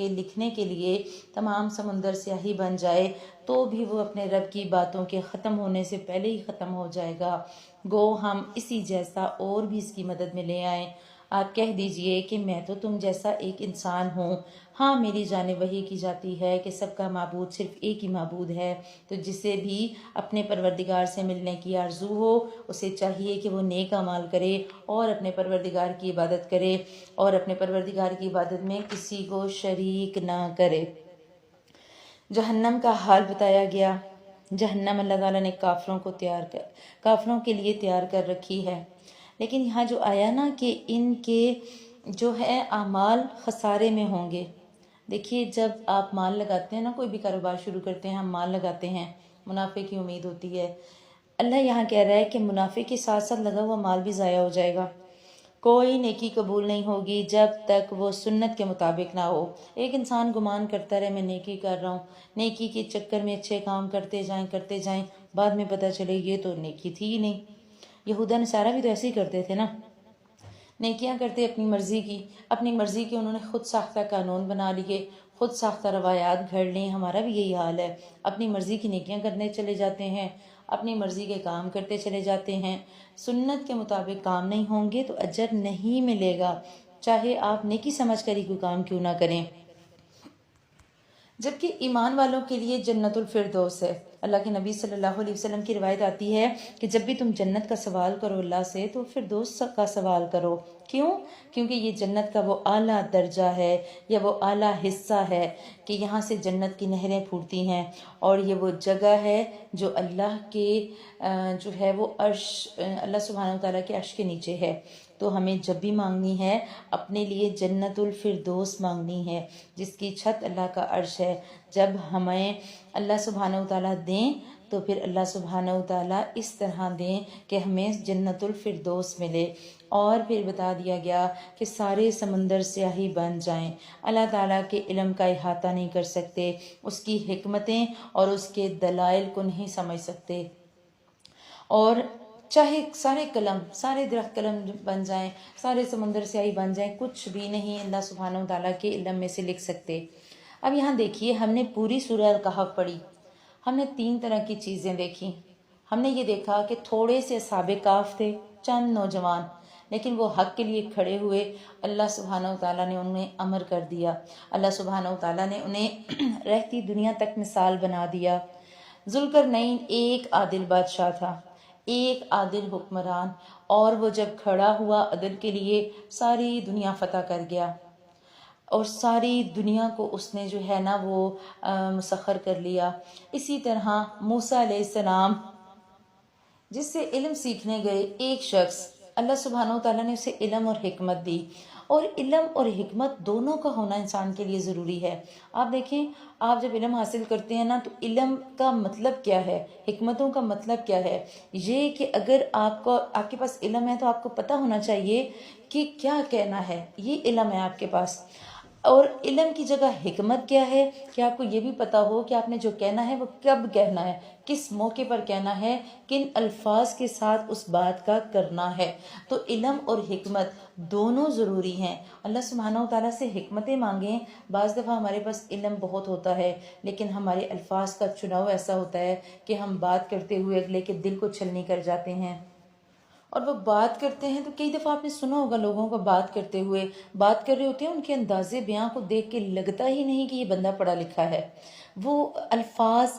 لکھنے کے لیے تمام سمندر سیاہی بن جائے تو بھی وہ اپنے رب کی باتوں کے ختم ہونے سے پہلے ہی ختم ہو جائے گا، گو ہم اسی جیسا اور بھی اس کی مدد میں لے آئیں۔ آپ کہہ دیجئے کہ میں تو تم جیسا ایک انسان ہوں، ہاں میری جانب وحی کی جاتی ہے کہ سب کا معبود صرف ایک ہی معبود ہے، تو جسے بھی اپنے پروردگار سے ملنے کی آرزو ہو اسے چاہیے کہ وہ نیک اعمال کرے اور اپنے پروردگار کی عبادت کرے، اور اپنے پروردگار کی عبادت میں کسی کو شریک نہ کرے۔ جہنم کا حال بتایا گیا۔ جہنم اللہ تعالیٰ نے کافروں کے لیے تیار کر رکھی ہے، لیکن یہاں جو آیا نا کہ ان کے جو ہے اعمال خسارے میں ہوں گے۔ دیکھیے جب آپ مال لگاتے ہیں نا، کوئی بھی کاروبار شروع کرتے ہیں، ہم مال لگاتے ہیں، منافع کی امید ہوتی ہے۔ اللہ یہاں کہہ رہا ہے کہ منافع کے ساتھ ساتھ لگا ہوا مال بھی ضائع ہو جائے گا۔ کوئی نیکی قبول نہیں ہوگی جب تک وہ سنت کے مطابق نہ ہو۔ ایک انسان گمان کرتا رہے میں نیکی کر رہا ہوں، نیکی کے چکر میں اچھے کام کرتے جائیں، بعد میں پتہ چلے یہ تو نیکی تھی ہی نہیں۔ یہودا نصارہ بھی تو ایسے ہی کرتے تھے نا، نیکیاں کرتے اپنی مرضی کی انہوں نے خود ساختہ قانون بنا لیے، خود ساختہ روایات گھڑ لیں۔ ہمارا بھی یہی حال ہے، اپنی مرضی کی نیکیاں کرنے چلے جاتے ہیں، اپنی مرضی کے کام کرتے چلے جاتے ہیں، سنت کے مطابق کام نہیں ہوں گے تو اجر نہیں ملے گا، چاہے آپ نیکی سمجھ کر ہی کوئی کام کیوں نہ کریں۔ جبکہ ایمان والوں کے لیے جنت الفردوس ہے۔ اللہ کے نبی صلی اللہ علیہ وسلم کی روایت آتی ہے کہ جب بھی تم جنت کا سوال کرو اللہ سے تو فردوس کا سوال کرو۔ کیوں؟ کیونکہ یہ جنت کا وہ اعلیٰ درجہ ہے یا وہ اعلیٰ حصہ ہے کہ یہاں سے جنت کی نہریں پھوٹتی ہیں، اور یہ وہ جگہ ہے جو اللہ کے جو ہے وہ عرش، اللہ سبحانہ وتعالیٰ کے عرش کے نیچے ہے۔ تو ہمیں جب بھی مانگنی ہے اپنے لیے جنت الفردوس مانگنی ہے، جس کی چھت اللہ کا عرش ہے۔ جب ہمیں اللہ سبحانہ وتعالیٰ دیں تو پھر اللہ سبحانہ وتعالیٰ اس طرح دیں کہ ہمیں جنت الفردوس ملے۔ اور پھر بتا دیا گیا کہ سارے سمندر سیاہی بن جائیں، اللہ تعالیٰ کے علم کا احاطہ نہیں کر سکتے، اس کی حکمتیں اور اس کے دلائل کو نہیں سمجھ سکتے، اور چاہے سارے درخت قلم بن جائیں، سارے سمندر سیاہی بن جائیں، کچھ بھی نہیں اللہ سبحانہ وتعالیٰ کے علم میں سے لکھ سکتے۔ اب یہاں دیکھیے، ہم نے پوری سورہ الکہف پڑھی، ہم نے 3 طرح کی چیزیں دیکھی۔ ہم نے یہ دیکھا کہ تھوڑے سے اصحاب کہف تھے، چند نوجوان، لیکن وہ حق کے لیے کھڑے ہوئے، اللہ سبحانہ وتعالیٰ نے انہیں امر کر دیا، اللہ سبحانہ وتعالیٰ نے انہیں رہتی دنیا تک مثال بنا دیا۔ ذوالقرنین ایک عادل بادشاہ تھا، ایک عادل حکمران، اور وہ جب کھڑا ہوا عدل کے لیے ساری دنیا فتح کر گیا، اور ساری دنیا کو اس نے جو ہے نا وہ مسخر کر لیا۔ اسی طرح موسیٰ علیہ السلام جس سے علم سیکھنے گئے ایک شخص، اللہ سبحانہ وتعالیٰ نے اسے علم اور حکمت دی، اور علم اور حکمت دونوں کا ہونا انسان کے لیے ضروری ہے۔ آپ دیکھیں، آپ جب علم حاصل کرتے ہیں نا تو علم کا مطلب کیا ہے، حکمتوں کا مطلب کیا ہے، یہ کہ اگر آپ کے پاس علم ہے تو آپ کو پتہ ہونا چاہیے کہ کیا کہنا ہے، یہ علم ہے آپ کے پاس۔ اور علم کی جگہ حکمت کیا ہے کہ آپ کو یہ بھی پتہ ہو کہ آپ نے جو کہنا ہے وہ کب کہنا ہے، کس موقع پر کہنا ہے، کن الفاظ کے ساتھ اس بات کا کرنا ہے۔ تو علم اور حکمت دونوں ضروری ہیں۔ اللہ سبحانہ و تعالیٰ سے حکمتیں مانگیں۔ بعض دفعہ ہمارے پاس علم بہت ہوتا ہے لیکن ہمارے الفاظ کا چناؤ ایسا ہوتا ہے کہ ہم بات کرتے ہوئے اگلے کے دل کو چھلنی کر جاتے ہیں، اور وہ بات کرتے ہیں تو کئی دفعہ آپ نے سنا ہوگا لوگوں کو بات کرتے ہوئے، بات کر رہے ہوتے ہیں، ان کے انداز بیاں کو دیکھ کے لگتا ہی نہیں کہ یہ بندہ پڑھا لکھا ہے۔ وہ الفاظ،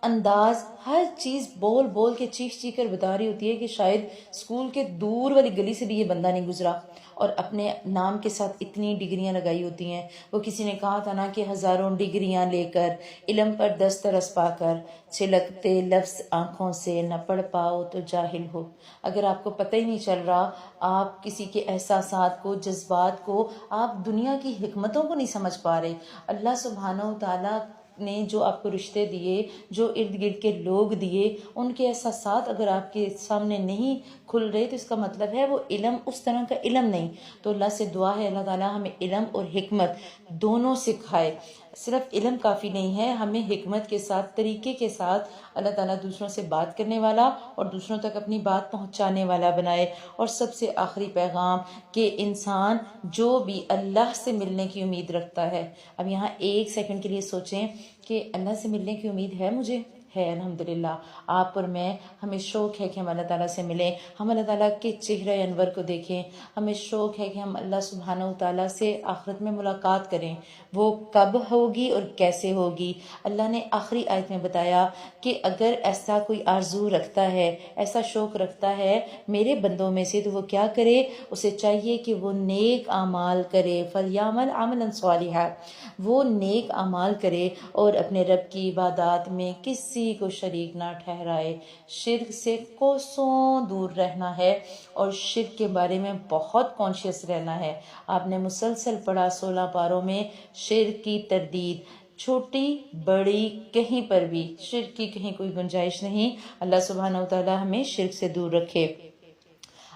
انداز، ہر چیز بول بول کے چیخ چیخ کر بتا رہی ہوتی ہے کہ شاید اسکول کے دور والی گلی سے بھی یہ بندہ نہیں گزرا، اور اپنے نام کے ساتھ اتنی ڈگریاں لگائی ہوتی ہیں۔ وہ کسی نے کہا تھا نا کہ ہزاروں ڈگریاں لے کر، علم پر دسترس پا کر، چھلکتے لفظ آنکھوں سے، نہ پڑھ پاؤ تو جاہل ہو۔ اگر آپ کو پتہ ہی نہیں چل رہا، آپ کسی کے احساسات کو، جذبات کو، آپ دنیا کی حکمتوں کو نہیں سمجھ پا رہے، اللہ سبحانہ و تعالیٰ نے جو آپ کو رشتے دیے، جو ارد گرد کے لوگ دیے، ان کے احساسات اگر آپ کے سامنے نہیں کھل رہے تو اس کا مطلب ہے وہ علم اس طرح کا علم نہیں۔ تو اللہ سے دعا ہے اللہ تعالیٰ ہمیں علم اور حکمت دونوں سکھائے۔ صرف علم کافی نہیں ہے، ہمیں حکمت کے ساتھ، طریقے کے ساتھ اللہ تعالیٰ دوسروں سے بات کرنے والا اور دوسروں تک اپنی بات پہنچانے والا بنائے۔ اور سب سے آخری پیغام کہ انسان جو بھی اللہ سے ملنے کی امید رکھتا ہے، اب یہاں ایک سیکنڈ کے لیے سوچیں کہ اللہ سے ملنے کی امید ہے مجھے، ہے الحمدللہ۔ آپ اور میں، ہمیں شوق ہے کہ ہم اللہ تعالیٰ سے ملیں، ہم اللہ تعالیٰ کے چہرہ انور کو دیکھیں، ہمیں شوق ہے کہ ہم اللہ سبحانہ و تعالیٰ سے آخرت میں ملاقات کریں۔ وہ کب ہوگی اور کیسے ہوگی؟ اللہ نے آخری آیت میں بتایا کہ اگر ایسا کوئی آرزو رکھتا ہے، ایسا شوق رکھتا ہے میرے بندوں میں سے، تو وہ کیا کرے؟ اسے چاہیے کہ وہ نیک اعمال کرے، فَلْيَعْمَلْ عَمَلًا صَالِحًا، وہ نیک اعمال کرے اور اپنے رب کی عبادات میں کسی کو شریک نہ ٹھہرائے۔ شرک سے کوسوں دور رہنا ہے اور شرک کے بارے میں بہت کانشیس رہنا ہے۔ آپ نے مسلسل پڑھا 16 پاروں میں شرک کی تردید، چھوٹی بڑی کہیں پر بھی شرک کی کہیں کوئی گنجائش نہیں۔ اللہ سبحانہ و تعالی ہمیں شرک سے دور رکھے۔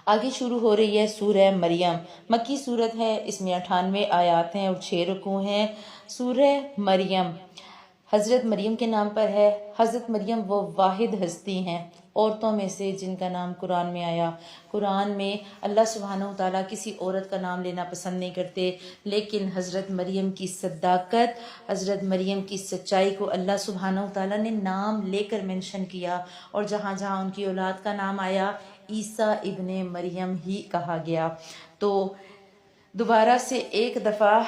آگے شروع ہو رہی ہے سورہ مریم، مکی صورت ہے، اس میں 98 آیات ہیں اور 6 رکوع ہیں۔ سورہ مریم حضرت مریم کے نام پر ہے۔ حضرت مریم وہ واحد ہستی ہیں عورتوں میں سے جن کا نام قرآن میں آیا۔ قرآن میں اللہ سبحانہ و تعالیٰ کسی عورت کا نام لینا پسند نہیں کرتے، لیکن حضرت مریم کی صداقت، حضرت مریم کی سچائی کو اللہ سبحانہ و تعالیٰ نے نام لے کر منشن کیا، اور جہاں جہاں ان کی اولاد کا نام آیا عیسیٰ ابن مریم ہی کہا گیا۔ تو دوبارہ سے ایک دفعہ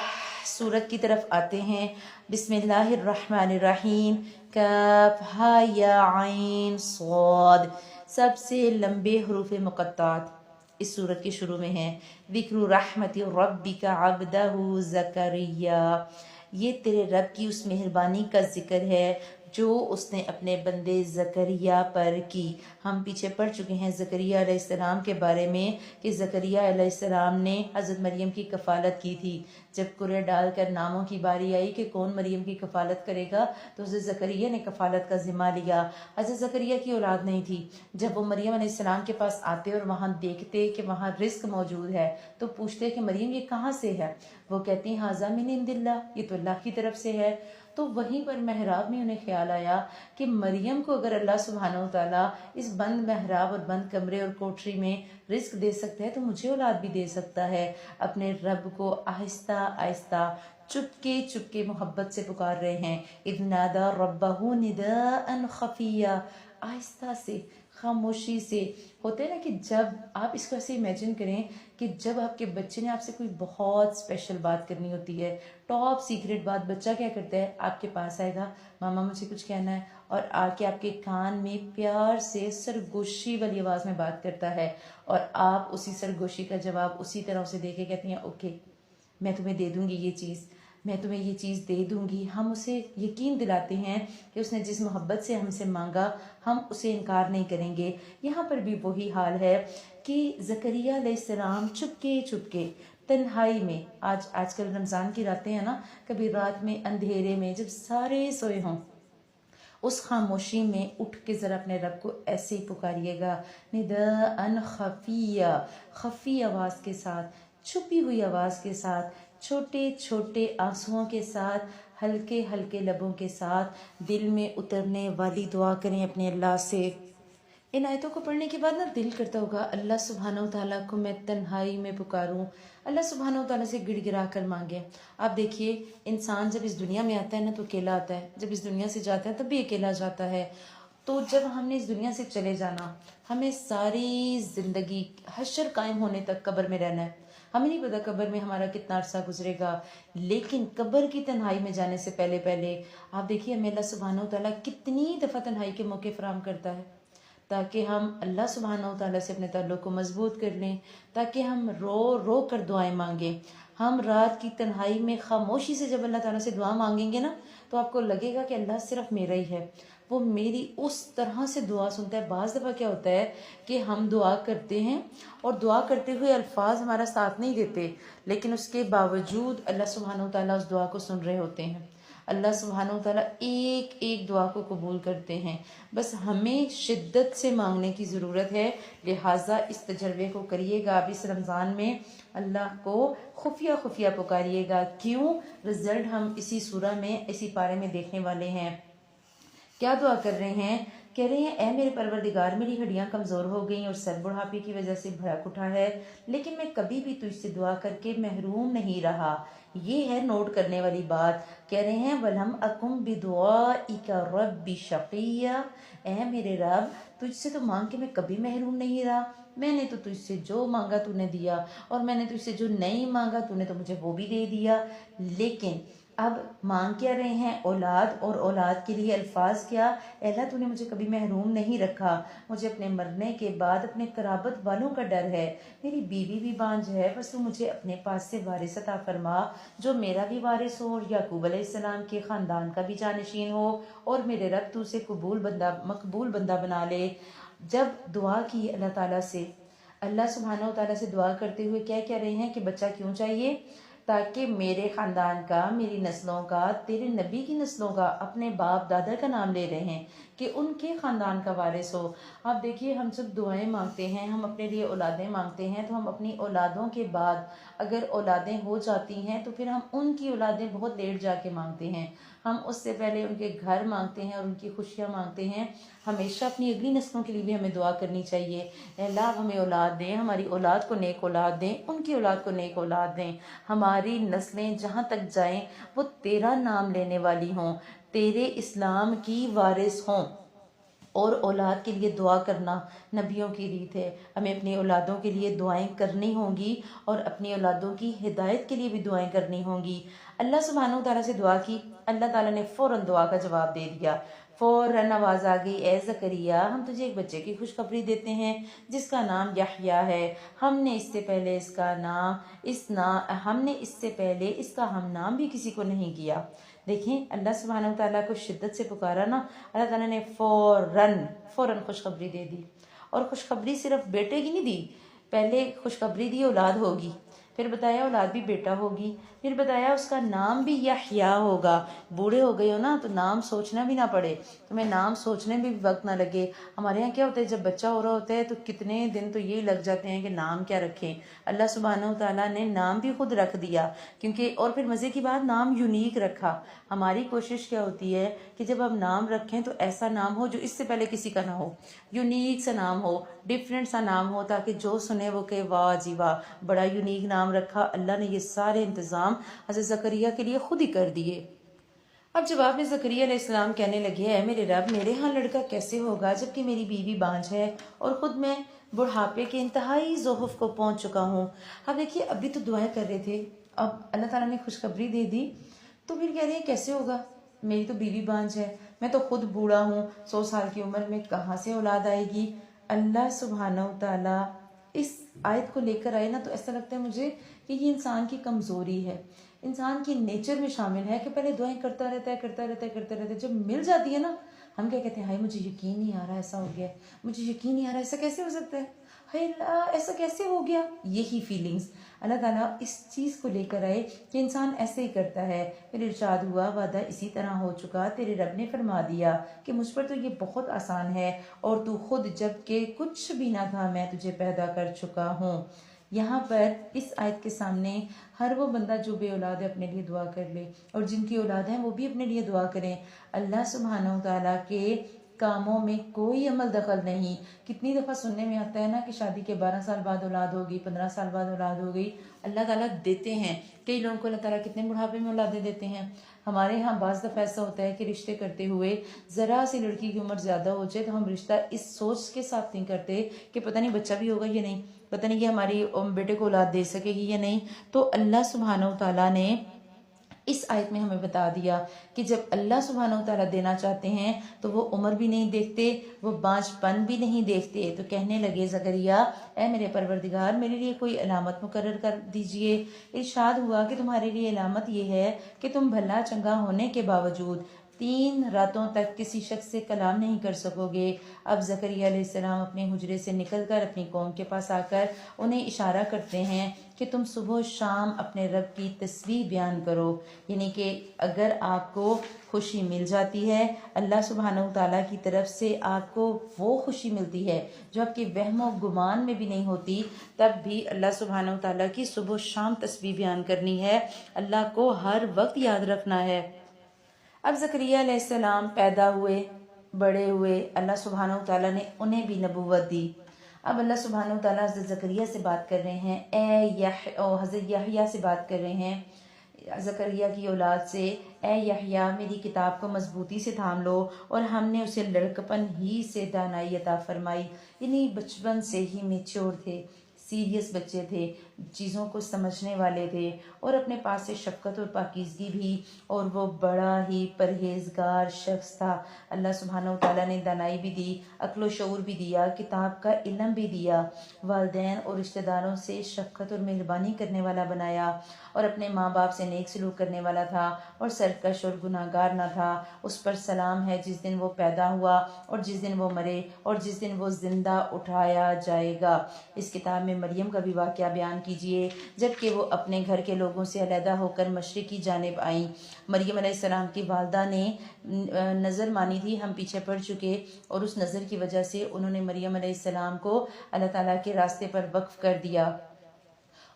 سورت کی طرف آتے ہیں۔ بسم اللہ الرحمن الرحیم، کاف ہا یا عین صاد، سب سے لمبے حروف مقطعات اس سورت کے شروع میں ہیں۔ ذکر رحمت ربک عبدہ زکریا، یہ تیرے رب کی اس مہربانی کا ذکر ہے جو اس نے اپنے بندے زکریا پر کی۔ ہم پیچھے پڑھ چکے ہیں زکریا علیہ السلام کے بارے میں کہ زکریا علیہ السلام نے حضرت مریم کی کفالت کی تھی۔ جب قرعہ ڈال کر ناموں کی باری آئی کہ کون مریم کی کفالت کرے گا تو حضرت زکریا نے کفالت کا ذمہ لیا۔ حضرت زکریا کی اولاد نہیں تھی۔ جب وہ مریم علیہ السلام کے پاس آتے اور وہاں دیکھتے کہ وہاں رزق موجود ہے تو پوچھتے کہ مریم یہ کہاں سے ہے؟ وہ کہتی ھذا من عند اللہ، یہ تو اللہ کی طرف سے ہے۔ تو وہیں پر محراب میں انہیں خیال آیا کہ مریم کو اگر اللہ سبحانہ و تعالیٰ اس بند محراب اور بند کمرے اور کوٹری میں رزق دے سکتا ہے تو مجھے اولاد بھی دے سکتا ہے۔ اپنے رب کو آہستہ آہستہ چپکے چپکے محبت سے پکار رہے ہیں۔ اذ نادى ربه نداء خفیا، آہستہ سے، خاموشی سے۔ ہوتے ہیں نا کہ جب آپ اس کو ایسے امیجن کریں کہ جب آپ کے بچے نے آپ سے کوئی بہت اسپیشل بات کرنی ہوتی ہے، ٹاپ سیکرٹ بات، بچہ کیا کرتا ہے؟ آپ کے پاس آئے گا، ماما مجھے کچھ کہنا ہے، اور آ کے آپ کے کان میں پیار سے سرگوشی والی آواز میں بات کرتا ہے، اور آپ اسی سرگوشی کا جواب اسی طرح اسے دے کے کہتی ہیں اوکے میں تمہیں دے دوں گی یہ چیز، میں تمہیں یہ چیز دے دوں گی۔ ہم اسے یقین دلاتے ہیں کہ اس نے جس محبت سے ہم سے مانگا ہم اسے انکار نہیں کریں گے۔ یہاں پر بھی وہی حال ہے کہ زکریا علیہ السلام چپکے چپکے تنہائی میں، آج کل رمضان کی راتیں ہیں نا، کبھی رات میں اندھیرے میں جب سارے سوئے ہوں، اس خاموشی میں اٹھ کے ذرا اپنے رب کو ایسے ہی پکاریے گا، نداءً خفیہ، خفی آواز کے ساتھ، چھپی ہوئی آواز کے ساتھ، چھوٹے چھوٹے آنسوؤں کے ساتھ، ہلکے ہلکے لبوں کے ساتھ دل میں اترنے والی دعا کریں اپنے اللہ سے۔ ان آیتوں کو پڑھنے کے بعد نا دل کرتا ہوگا اللہ سبحانہ و تعالیٰ کو میں تنہائی میں پکاروں، اللہ سبحانہ و تعالیٰ سے گڑ گڑا کر مانگے۔ آپ دیکھیے انسان جب اس دنیا میں آتا ہے نا تو اکیلا آتا ہے، جب اس دنیا سے جاتا ہے تب بھی اکیلا جاتا ہے۔ تو جب ہم نے اس دنیا سے چلے جانا، ہمیں ساری زندگی حشر قائم ہونے تک قبر میں رہنا ہے، ہمیں نہیں پتا قبر میں ہمارا کتنا عرصہ گزرے گا، لیکن قبر کی تنہائی میں جانے سے پہلے پہلے آپ دیکھیے ہمیں اللہ سبحانہ و تعالیٰ کتنی دفعہ تنہائی کے موقع فراہم کرتا ہے، تاکہ ہم اللہ سبحانہ و تعالیٰ سے اپنے تعلق کو مضبوط کر لیں، تاکہ ہم رو رو کر دعائیں مانگیں۔ ہم رات کی تنہائی میں خاموشی سے جب اللہ تعالیٰ سے دعا مانگیں گے نا تو آپ کو لگے گا کہ اللہ صرف میرا ہی ہے، وہ میری اس طرح سے دعا سنتا ہے۔ بعض دفعہ کیا ہوتا ہے کہ ہم دعا کرتے ہیں اور دعا کرتے ہوئے الفاظ ہمارا ساتھ نہیں دیتے، لیکن اس کے باوجود اللہ سبحانہ و تعالیٰ اس دعا کو سن رہے ہوتے ہیں۔ اللہ سبحانہ و تعالیٰ ایک ایک دعا کو قبول کرتے ہیں، بس ہمیں شدت سے مانگنے کی ضرورت ہے۔ لہٰذا اس تجربے کو کریے گا اب اس رمضان میں، اللہ کو خفیہ خفیہ پکاریے گا۔ کیوں؟ رزلٹ ہم اسی سورہ میں، اسی پارے میں دیکھنے والے ہیں۔ کیا دعا کر رہے ہیں؟ کہہ رہے ہیں اے میرے پروردگار، میری ہڈیاں کمزور ہو گئیں اور سر بڑھاپے کی وجہ سے بھڑک اٹھا ہے، لیکن میں کبھی بھی تجھ سے دعا کر کے محروم نہیں رہا۔ یہ ہے نوٹ کرنے والی بات۔ کہہ رہے ہیں وَلَمْ أَكُمْ بِدُعَائِكَ رَبِّ شَقِيًّا، اے میرے رب تجھ سے تو مانگ کے میں کبھی محروم نہیں رہا، میں نے تو تجھ سے جو مانگا تو نے دیا، اور میں نے تجھ سے جو نہیں مانگا تو نے تو مجھے وہ بھی دے دیا۔ لیکن اب مانگ کیا رہے ہیں؟ اولاد، اور اولاد کے لیے الفاظ کیا؟ اے اللہ تو نے مجھے کبھی محروم نہیں رکھا، مجھے اپنے مرنے کے بعد اپنے قرابت والوں کا ڈر ہے، میری بیوی بھی بانجھ ہے، بس تو مجھے اپنے پاس سے وارث عطا فرما جو میرا بھی وارث ہو اور یعقوب علیہ السلام کے خاندان کا بھی جانشین ہو، اور میرے رب تو اسے مقبول بندہ بنا لے۔ جب دعا کی اللہ تعالیٰ سے، اللہ سبحانہ و تعالیٰ سے دعا کرتے ہوئے کیا کہہ رہے ہیں کہ بچہ کیوں چاہیے؟ تاکہ میرے خاندان کا، میری نسلوں کا، تیرے نبی کی نسلوں کا، اپنے باپ دادا کا نام لے رہے ہیں کہ ان کے خاندان کا وارث ہو۔ آپ دیکھیے ہم جب دعائیں مانگتے ہیں، ہم اپنے لیے اولادیں مانگتے ہیں، تو ہم اپنی اولادوں کے بعد اگر اولادیں ہو جاتی ہیں تو پھر ہم ان کی اولادیں بہت لیٹ جا کے مانگتے ہیں، ہم اس سے پہلے ان کے گھر مانگتے ہیں اور ان کی خوشیاں مانگتے ہیں۔ ہمیشہ اپنی اگلی نسلوں کے لیے بھی ہمیں دعا کرنی چاہیے، اے اللہ ہمیں اولاد دیں، ہماری اولاد کو نیک اولاد دیں، ان کی اولاد کو نیک اولاد دیں، ہماری نسلیں جہاں تک جائیں وہ تیرا نام لینے والی ہوں، تیرے اسلام کی وارث ہوں۔ اور اولاد کے لیے دعا کرنا نبیوں کی ریت ہے، ہمیں اپنی اولادوں کے لیے دعائیں کرنی ہوں گی اور اپنی اولادوں کی ہدایت کے لیے بھی دعائیں کرنی ہوں گی۔ اللہ سبحانہ و تعالیٰ سے دعا کی، اللہ تعالیٰ نے فوراً دعا کا جواب دے دیا، فوراً آواز آ گئی اے زکریا ہم تجھے ایک بچے کی خوشخبری دیتے ہیں جس کا نام یحییٰ ہے، ہم نے اس سے پہلے اس کا ہم نام بھی کسی کو نہیں کیا۔ دیکھیں اللہ سبحانہ و تعالیٰ کو شدت سے پکارا نا، اللہ تعالیٰ نے فوراً خوشخبری دے دی، اور خوشخبری صرف بیٹے کی نہیں دی، پہلے خوشخبری دی اولاد ہوگی، پھر بتایا اولاد بھی بیٹا ہوگی، پھر بتایا اس کا نام بھی یحییٰ ہوگا۔ بوڑھے ہو گئے ہو نا تو نام سوچنا بھی نہ پڑے، تمہیں نام سوچنے میں بھی وقت نہ لگے۔ ہمارے یہاں کیا ہوتا ہے جب بچہ ہو رہا ہوتا ہے تو کتنے دن تو یہ لگ جاتے ہیں کہ نام کیا رکھیں۔ اللہ سبحانہ و تعالیٰ نے نام بھی خود رکھ دیا، کیونکہ اور پھر مزے کی بات نام یونیک رکھا۔ ہماری کوشش کیا ہوتی ہے کہ جب ہم نام رکھیں تو ایسا نام ہو جو اس سے پہلے کسی کا نہ ہو، یونیک سا نام ہو، ڈیفرنٹ سا نام ہو، تاکہ جو سنے وہ کہ واہ جی واہ بڑا یونیک نام رکھا۔ اللہ نے یہ سارے انتظام حضرت زکریا کے لیے خود ہی کر دیے۔ اب جواب میں زکریا علیہ السلام کہنے لگے اے میرے رب میرے ہاں لڑکا کیسے ہوگا جبکہ میری بیوی بانجھ ہے اور خود میں بڑھاپے کے انتہائی ضعف کو پہنچ چکا ہوں۔ اب دیکھیے ابھی تو دعائیں کر رہے تھے، اب اللہ تعالیٰ نے خوشخبری دے دی تو پھر کہہ رہے ہیں کیسے ہوگا، میری تو بیوی بانجھ ہے، میں تو خود بوڑھا ہوں، 100 سال کی عمر میں کہاں سے اولاد آئے گی۔ اللہ سبحانہ و تعالیٰ اس آیت کو لے کر آئے نا تو ایسا لگتا ہے مجھے کہ یہ انسان کی کمزوری ہے، انسان کی نیچر میں شامل ہے کہ پہلے دعائیں کرتا رہتا ہے، جب مل جاتی ہے نا ہم کیا کہتے ہیں ہائے مجھے یقین نہیں آ رہا ایسا ہو گیا، مجھے یقین نہیں آ رہا ایسا کیسے ہو سکتا ہے، ہے اللہ ایسا کیسے ہو گیا. یہی فیلنگز اللہ تعالیٰ اس چیز کو لے کر آئے کہ انسان ایسے ہی کرتا ہے. پھر ارشاد ہوا وعدہ اسی طرح ہو چکا، تیرے رب نے فرما دیا کہ مجھ پر تو یہ بہت آسان ہے، اور تو خود جب کہ کچھ بھی نہ تھا میں تجھے پیدا کر چکا ہوں. یہاں پر اس آیت کے سامنے ہر وہ بندہ جو بے اولاد ہے اپنے لیے دعا کر لے، اور جن کی اولاد ہیں وہ بھی اپنے لیے دعا کریں. اللہ سبحانہ تعالیٰ کے کاموں میں کوئی عمل دخل نہیں. کتنی دفعہ سننے میں آتا ہے نا کہ شادی کے 12 سال بعد اولاد ہوگی، 15 سال بعد اولاد ہو گئی. اللہ تعالیٰ دیتے ہیں. کئی لوگوں کو اللہ تعالیٰ کتنے بڑھاپے میں اولادیں دیتے ہیں. ہمارے ہاں بعض دفعہ ایسا ہوتا ہے کہ رشتے کرتے ہوئے ذرا سی لڑکی کی عمر زیادہ ہو جائے تو ہم رشتہ اس سوچ کے ساتھ نہیں کرتے کہ پتہ نہیں بچہ بھی ہوگا یا نہیں، پتہ نہیں کہ ہماری بیٹے کو اولاد دے سکے گی یا نہیں. تو اللہ سبحانہ تعالیٰ نے اس آیت میں ہمیں بتا دیا کہ جب اللہ سبحانہ وتعالیٰ دینا چاہتے ہیں تو وہ عمر بھی نہیں دیکھتے، وہ بانجھ پن بھی نہیں دیکھتے. تو کہنے لگے زکریا اے میرے پروردگار میرے لیے کوئی علامت مقرر کر دیجئے. ارشاد ہوا کہ تمہارے لیے علامت یہ ہے کہ تم بھلا چنگا ہونے کے باوجود 3 راتوں تک کسی شخص سے کلام نہیں کر سکو گے. اب زکریا علیہ السلام اپنے حجرے سے نکل کر اپنی قوم کے پاس آ کر انہیں اشارہ کرتے ہیں کہ تم صبح و شام اپنے رب کی تسبیح بیان کرو. یعنی کہ اگر آپ کو خوشی مل جاتی ہے اللہ سبحانہ تعالیٰ کی طرف سے، آپ کو وہ خوشی ملتی ہے جو آپ کے وہم و گمان میں بھی نہیں ہوتی، تب بھی اللہ سبحانہ تعالیٰ کی صبح و شام تسبیح بیان کرنی ہے، اللہ کو ہر وقت یاد رکھنا ہے. اب زکریا علیہ السلام پیدا ہوئے، بڑے ہوئے، اللہ سبحانہ تعالیٰ نے انہیں بھی نبوت دی. اب اللہ سبحانہ تعالیٰ حضرت زکریا سے بات کر رہے ہیں، حضرت یحییٰ سے بات کر رہے ہیں، زکریا کی اولاد سے، اے یحییٰ میری کتاب کو مضبوطی سے تھام لو، اور ہم نے اسے لڑکپن ہی سے دانائی عطا فرمائی. یعنی بچپن سے ہی میچور تھے، سیریس بچے تھے، چیزوں کو سمجھنے والے تھے، اور اپنے پاس سے شفقت اور پاکیزگی بھی، اور وہ بڑا ہی پرہیزگار شخص تھا. اللہ سبحانہ وتعالیٰ نے دانائی بھی دی، عقل و شعور بھی دیا، کتاب کا علم بھی دیا، والدین اور رشتہ داروں سے شفقت اور مہربانی کرنے والا بنایا، اور اپنے ماں باپ سے نیک سلوک کرنے والا تھا، اور سرکش اور گناہگار نہ تھا. اس پر سلام ہے جس دن وہ پیدا ہوا اور جس دن وہ مرے اور جس دن وہ زندہ اٹھایا جائے گا. اس کتاب میں مریم کا بھی واقعہ بیان کیجیے جبکہ وہ اپنے گھر کے لوگوں سے علیحدہ ہو کر مشرق کی جانب آئیں. مریم علیہ السلام کی والدہ نے نظر مانی تھی، ہم پیچھے پڑ چکے، اور اس نظر کی وجہ سے انہوں نے مریم علیہ السلام کو اللہ تعالیٰ کے راستے پر وقف کر دیا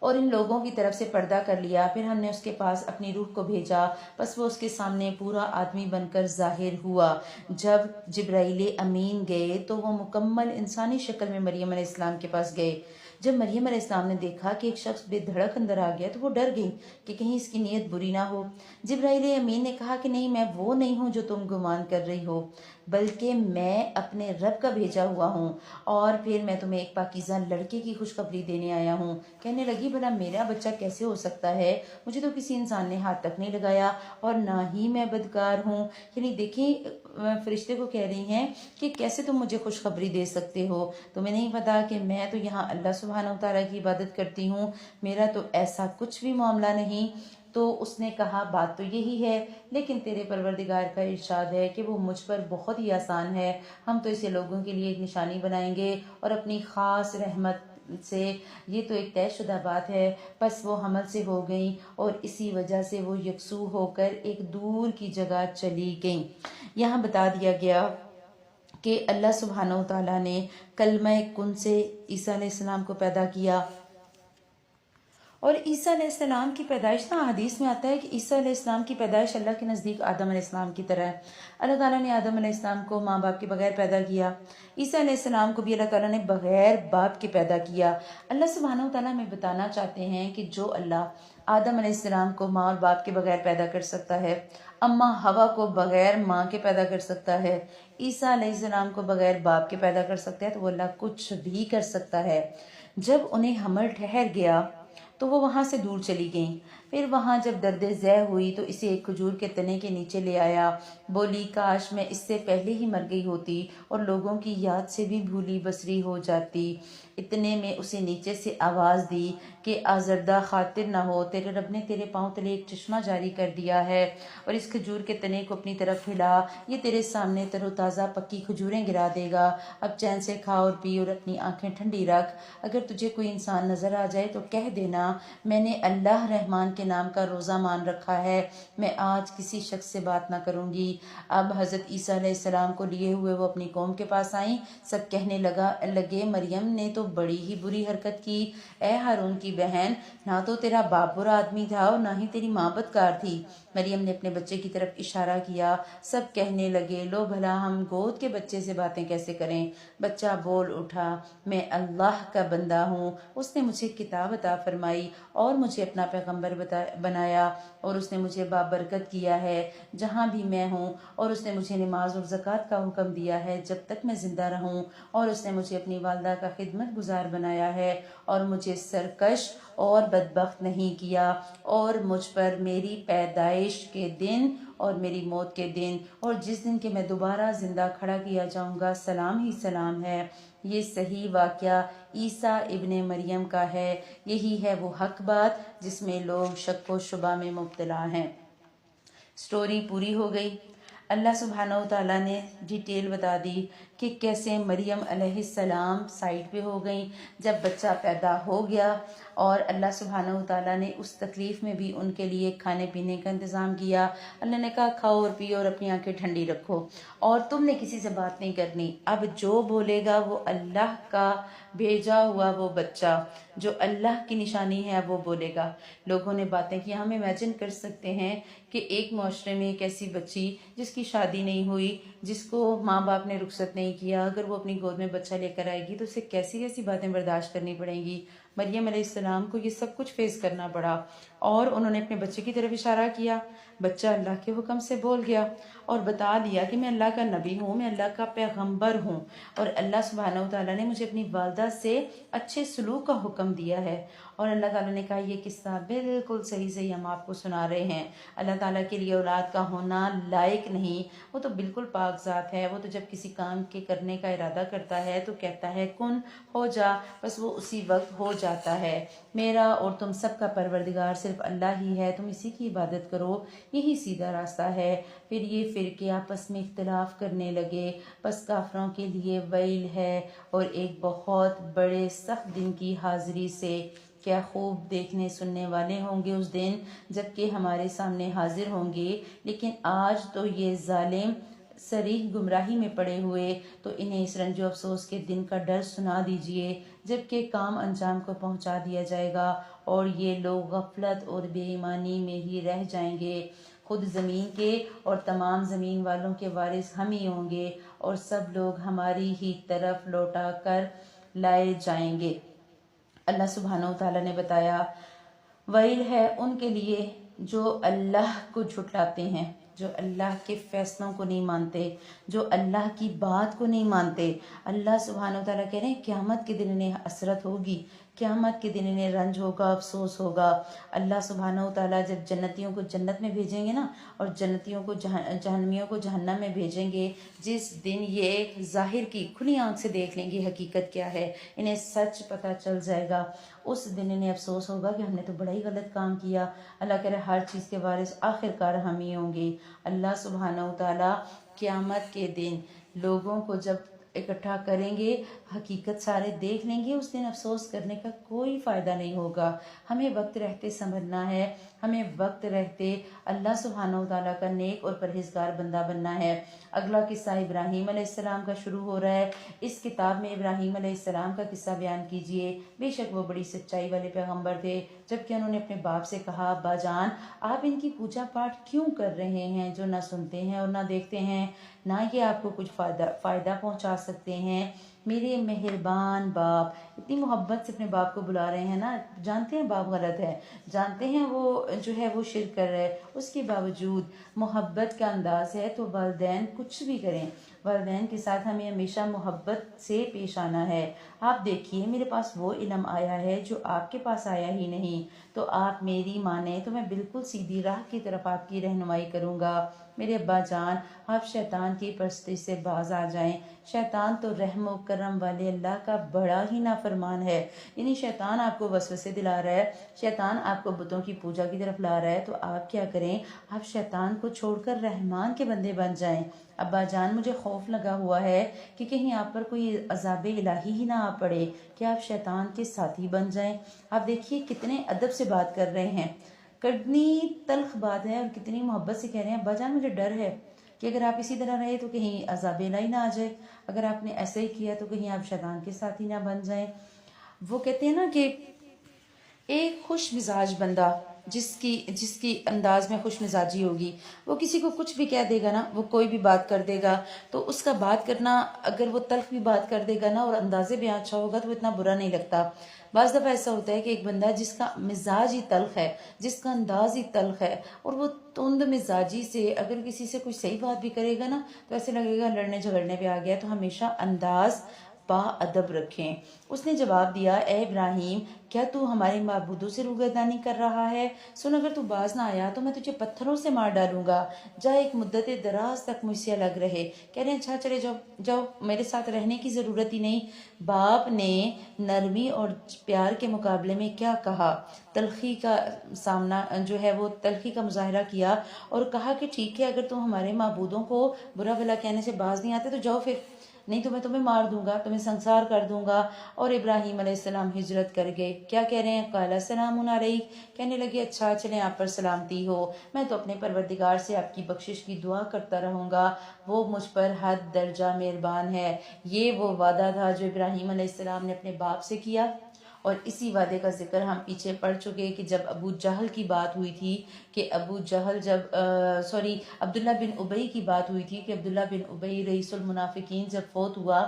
اور ان لوگوں کی طرف سے پردہ کر لیا. پھر ہم نے اس کے پاس اپنی روح کو بھیجا، بس وہ اس کے سامنے پورا آدمی بن کر ظاہر ہوا. جب جبرائیل امین گئے تو وہ مکمل انسانی شکل میں مریم علیہ السلام کے پاس گئے. جب مریم علیہ السلام نے دیکھا کہ ایک شخص بے دھڑک اندر آ گیا تو وہ ڈر گئی کہ کہیں اس کی نیت بری نہ ہو. جبرائیل امین نے کہا کہ نہیں، میں وہ نہیں ہوں جو تم گمان کر رہی ہو، بلکہ میں اپنے رب کا بھیجا ہوا ہوں، اور پھر میں تمہیں ایک پاکیزہ لڑکے کی خوشخبری دینے آیا ہوں. کہنے لگی بھلا میرا بچہ کیسے ہو سکتا ہے، مجھے تو کسی انسان نے ہاتھ تک نہیں لگایا اور نہ ہی میں بدکار ہوں. یعنی دیکھیں فرشتے کو کہہ رہی ہیں کہ کیسے تم مجھے خوشخبری دے سکتے ہو، تمہیں نہیں پتا کہ میں تو یہاں اللہ سبحانہ وتعالیٰ کی عبادت کرتی ہوں، میرا تو ایسا کچھ بھی معاملہ نہیں. تو اس نے کہا بات تو یہی ہے، لیکن تیرے پروردگار کا ارشاد ہے کہ وہ مجھ پر بہت ہی آسان ہے، ہم تو اسے لوگوں کے لیے ایک نشانی بنائیں گے اور اپنی خاص رحمت سے. یہ تو ایک طے شدہ بات ہے. بس وہ حمل سے ہو گئیں اور اسی وجہ سے وہ یکسو ہو کر ایک دور کی جگہ چلی گئیں. یہاں بتا دیا گیا کہ اللہ سبحانہ وتعالیٰ نے کلمہ کن سے عیسیٰ علیہ السلام کو پیدا کیا. اور عیسیٰ علیہ السلام کی پیدائش نا حدیث میں آتا ہے کہ عیسیٰ علیہ السلام کی پیدائش اللہ کے نزدیک آدم علیہ السلام کی طرح ہے. اللہ تعالیٰ نے آدم علیہ السلام کو ماں باپ کے بغیر پیدا کیا، عیسیٰ علیہ السلام کو بھی اللہ تعالیٰ نے بغیر باپ کے پیدا کیا. اللہ سبحانہ وتعالیٰ ہمیں بتانا چاہتے ہیں کہ جو اللہ آدم علیہ السلام کو ماں اور باپ کے بغیر پیدا کر سکتا ہے، اماں حوا کو بغیر ماں کے پیدا کر سکتا ہے، عیسیٰ علیہ السلام کو بغیر باپ کے پیدا کر سکتا ہے، تو وہ اللہ کچھ بھی کر سکتا ہے. جب انہیں حمل ٹھہر گیا تو وہ وہاں سے دور چلی گئیں. پھر وہاں جب درد ذہ ہوئی تو اسے ایک کھجور کے تنے کے نیچے لے آیا، بولی کاش میں اس سے پہلے ہی مر گئی ہوتی اور لوگوں کی یاد سے بھی بھولی بسری ہو جاتی۔ اتنے میں اسے نیچے سے آواز دی کہ آزردہ خاطر نہ ہو، تیرے رب نے تیرے پاؤں تلے ایک چشمہ جاری کر دیا ہے اور اس کھجور کے تنے کو اپنی طرف ہلا، یہ تیرے سامنے تر و تازہ پکی کھجوریں گرا دے گا، اب چین سے کھا اور پی اور اپنی آنکھیں ٹھنڈی رکھ۔ اگر تجھے کوئی انسان نظر آ جائے تو کہہ دینا میں نے اللہ رحمان کے نام کا روزہ مان رکھا ہے، میں آج کسی شخص سے بات نہ کروں گی۔ اب حضرت عیسیٰ علیہ السلام کو لیے ہوئے وہ اپنی قوم کے پاس آئیں، سب کہنے لگے مریم نے تو بڑی ہی بری حرکت کی، اے ہارون کی بہن، نہ تو تیرا باپ برا آدمی تھا اور نہ ہی تیری ماں بدکار تھی۔ مریم نے اپنے بچے کی طرف اشارہ کیا، سب کہنے لگے لو بھلا ہم گود کے بچے سے باتیں کیسے کریں۔ بچہ بول اٹھا، میں اللہ کا بندہ ہوں، اس نے مجھے کتاب عطا فرمائی اور مجھے اپنا پیغمبر بنایا اور اس نے مجھے بابرکت کیا ہے جہاں بھی میں ہوں، اور اس نے مجھے نماز اور زکوٰۃ کا حکم دیا ہے جب تک میں زندہ رہوں، اور اس نے مجھے اپنی والدہ کا خدمت گزار بنایا ہے اور مجھے سرکش اور بدبخت نہیں کیا، اور مجھ پر میری پیدائش کے دن اور میری موت کے دن اور جس دن کے میں دوبارہ زندہ کھڑا کیا جاؤں گا سلام ہی سلام ہے۔ یہ صحیح واقعہ عیسیٰ ابن مریم کا ہے، یہی ہے وہ حق بات جس میں لوگ شک و شبہ میں مبتلا ہیں۔ سٹوری پوری ہو گئی۔ اللہ سبحانہ وتعالیٰ نے ڈیٹیل بتا دی کہ کیسے مریم علیہ السلام سائٹ پہ ہو گئیں جب بچہ پیدا ہو گیا، اور اللہ سبحانہ وتعالیٰ نے اس تکلیف میں بھی ان کے لیے کھانے پینے کا انتظام کیا۔ اللہ نے کہا کھاؤ اور پیو اور اپنی آنکھیں ٹھنڈی رکھو، اور تم نے کسی سے بات نہیں کرنی۔ اب جو بولے گا وہ اللہ کا بھیجا ہوا وہ بچہ جو اللہ کی نشانی ہے وہ بولے گا۔ لوگوں نے باتیں کی، ہم امیجن کر سکتے ہیں کہ ایک معاشرے میں ایک ایسی بچی جس کی شادی نہیں ہوئی، جس کو ماں باپ نے رخصت نہیں کیا، اگر وہ اپنی گود میں بچہ لے کر آئے گی تو اسے کیسی کیسی باتیں برداشت کرنی پڑیں گی۔ مریم علیہ السلام کو یہ سب کچھ فیس کرنا پڑا، اور انہوں نے اپنے بچے کی طرف اشارہ کیا، بچہ اللہ کے حکم سے بول گیا اور بتا دیا کہ میں اللہ کا نبی ہوں، میں اللہ کا پیغمبر ہوں، اور اللہ سبحانہ وتعالیٰ نے مجھے اپنی والدہ سے اچھے سلوک کا حکم دیا ہے۔ اور اللہ تعالیٰ نے کہا یہ قصہ بالکل صحیح صحیح ہم آپ کو سنا رہے ہیں۔ اللہ تعالیٰ کے لیے اولاد کا ہونا لائق نہیں، وہ تو بالکل پاک ذات ہے، وہ تو جب کسی کام کے کرنے کا ارادہ کرتا ہے تو کہتا ہے کن ہو جا، بس وہ اسی وقت ہو جاتا ہے۔ میرا اور تم سب کا پروردگار صرف اللہ ہی ہے، تم اسی کی عبادت کرو، یہی سیدھا راستہ ہے۔ پھر یہ فرقے آپس میں اختلاف کرنے لگے، بس کافروں کے لیے ویل ہے اور ایک بہت بڑے سخت دن کی حاضری سے۔ کیا خوب دیکھنے سننے والے ہوں گے اس دن جبکہ ہمارے سامنے حاضر ہوں گے، لیکن آج تو یہ ظالم صریح گمراہی میں پڑے ہوئے، تو انہیں اس رنج و افسوس کے دن کا ڈر سنا دیجئے جبکہ کام انجام کو پہنچا دیا جائے گا اور یہ لوگ غفلت اور بے ایمانی میں ہی رہ جائیں گے۔ خود زمین کے اور تمام زمین والوں کے وارث ہم ہی ہوں گے اور سب لوگ ہماری ہی طرف لوٹا کر لائے جائیں گے۔ اللہ سبحانہ وتعالیٰ نے بتایا ویل ہے ان کے لیے جو اللہ کو جھٹلاتے ہیں، جو اللہ کے فیصلوں کو نہیں مانتے، جو اللہ کی بات کو نہیں مانتے۔ اللہ سبحانہ وتعالیٰ کہہ رہے ہیں قیامت کے دن انہیں حسرت ہوگی، قیامت کے دن انہیں رنج ہوگا، افسوس ہوگا۔ اللہ سبحانہ وتعالیٰ جب جنتیوں کو جنت میں بھیجیں گے نا اور جنتیوں کو جہنمیوں کو جہنم میں بھیجیں گے، جس دن یہ ظاہر کی کھلی آنکھ سے دیکھ لیں گے حقیقت کیا ہے، انہیں سچ پتہ چل جائے گا، اس دن انہیں افسوس ہوگا کہ ہم نے تو بڑا ہی غلط کام کیا۔ اللہ کہہ رہے ہر چیز کے وارث آخر کار ہم ہی ہوں گے۔ اللہ سبحانہ وتعالیٰ قیامت کے دن لوگوں کو جب اکٹھا کریں گے، حقیقت سارے دیکھ لیں گے، اس دن افسوس کرنے کا کوئی فائدہ نہیں ہوگا۔ ہمیں وقت رہتے سمجھنا ہے، ہمیں وقت رہتے اللہ سبحانہ وتعالیٰ کا نیک اور پرہیزگار بندہ بننا ہے۔ اگلا قصہ ابراہیم علیہ السلام کا شروع ہو رہا ہے۔ اس کتاب میں ابراہیم علیہ السلام کا قصہ بیان کیجئے، بے شک وہ بڑی سچائی والے پیغمبر تھے، جبکہ انہوں نے اپنے باپ سے کہا ابا جان آپ ان کی پوجا پاٹ کیوں کر رہے ہیں جو نہ سنتے ہیں اور نہ دیکھتے ہیں، نہ یہ آپ کو کچھ فائدہ پہنچا سکتے ہیں۔ میرے مہربان باپ، اتنی محبت سے اپنے باپ کو بلا رہے ہیں نا، جانتے ہیں باپ غلط ہے، جانتے ہیں وہ جو ہے وہ شرک کر رہے، اس کے باوجود محبت کا انداز ہے تو والدین کچھ بھی کریں، والدین کے ساتھ ہمیں ہمیشہ محبت سے پیش آنا ہے۔ آپ دیکھیے میرے پاس وہ علم آیا ہے جو آپ کے پاس آیا ہی نہیں، تھیں تو آپ میری مانیں تو میں بالکل سیدھی راہ کی طرف آپ کی رہنمائی کروں گا۔ میرے ابا جان، آپ شیطان کی پرستی سے باز آ جائیں۔ شیطان تو رحم و کرم والے اللہ کا بڑا ہی نافرمان ہے، یعنی شیطان آپ کو وسوسے دلا رہا ہے، شیطان آپ کو بتوں کی پوجا کی طرف لا رہا ہے، تو آپ کیا کریں؟ آپ شیطان کو چھوڑ کر رحمان کے بندے بن جائیں۔ ابا جان، مجھے خوف لگا ہوا ہے کہ کہیں آپ پر کوئی عذاب الہی ہی نہ آ پڑے کہ آپ شیطان کے ساتھی بن جائیں۔ آپ دیکھیے کتنے ادب سے بات کر رہے ہیں، کتنی تلخ بات ہے اور کتنی محبت سے کہہ رہے ہیں ابا جان مجھے ڈر ہے کہ اگر آپ اسی طرح رہے تو کہیں عذاب الہی نہ آ جائے، اگر آپ نے ایسا ہی کیا تو کہیں آپ شیطان کے ساتھی نہ بن جائیں۔ وہ کہتے ہیں نا کہ ایک خوش مزاج بندہ جس کی انداز میں خوش مزاجی ہوگی، وہ کسی کو کچھ بھی کہہ دے گا نا، وہ کوئی بھی بات کر دے گا تو اس کا بات کرنا، اگر وہ تلخ بھی بات کر دے گا نا اور انداز بیان اچھا ہوگا تو وہ اتنا برا نہیں لگتا۔ بعض دفعہ ایسا ہوتا ہے کہ ایک بندہ جس کا مزاج ہی تلخ ہے، جس کا انداز ہی تلخ ہے، اور وہ تند مزاجی سے اگر کسی سے کوئی صحیح بات بھی کرے گا نا تو ایسے لگے گا لڑنے جھگڑنے پہ آ گیا، تو ہمیشہ انداز با ادب رکھیں۔ اس نے جواب دیا، اے ابراہیم، کیا تو ہمارے معبودوں سے روگردانی کر رہا ہے؟ سن، اگر تو باز نہ آیا تو میں تجھے پتھروں سے مار ڈالوں گا، جا ایک مدت دراز تک مجھ سے الگ رہے۔ کہہ رہے ہیں اچھا چلے جاؤ جاؤ، میرے ساتھ رہنے کی ضرورت ہی نہیں۔ باپ نے نرمی اور پیار کے مقابلے میں کیا کہا؟ تلخی کا سامنا جو ہے وہ تلخی کا مظاہرہ کیا اور کہا کہ ٹھیک ہے، اگر تم ہمارے معبودوں کو برا بھلا کہنے سے باز نہیں آتے تو جاؤ پھر، نہیں تو میں تمہیں مار دوں گا، تمہیں سنسار کر دوں گا۔ اور ابراہیم علیہ السلام ہجرت کر گئے۔ کیا کہہ رہے ہیں؟ قال سلام علیک، کہنے لگے اچھا چلیں آپ پر سلامتی ہو، میں تو اپنے پروردگار سے آپ کی بخشش کی دعا کرتا رہوں گا، وہ مجھ پر حد درجہ مہربان ہے۔ یہ وہ وعدہ تھا جو ابراہیم علیہ السلام نے اپنے باپ سے کیا، اور اسی وعدے کا ذکر ہم پیچھے پڑھ چکے کہ جب ابو جہل کی بات ہوئی تھی کہ ابو جہل جب عبداللہ بن ابی کی بات ہوئی تھی کہ عبداللہ بن ابی رئیس المنافقین جب فوت ہوا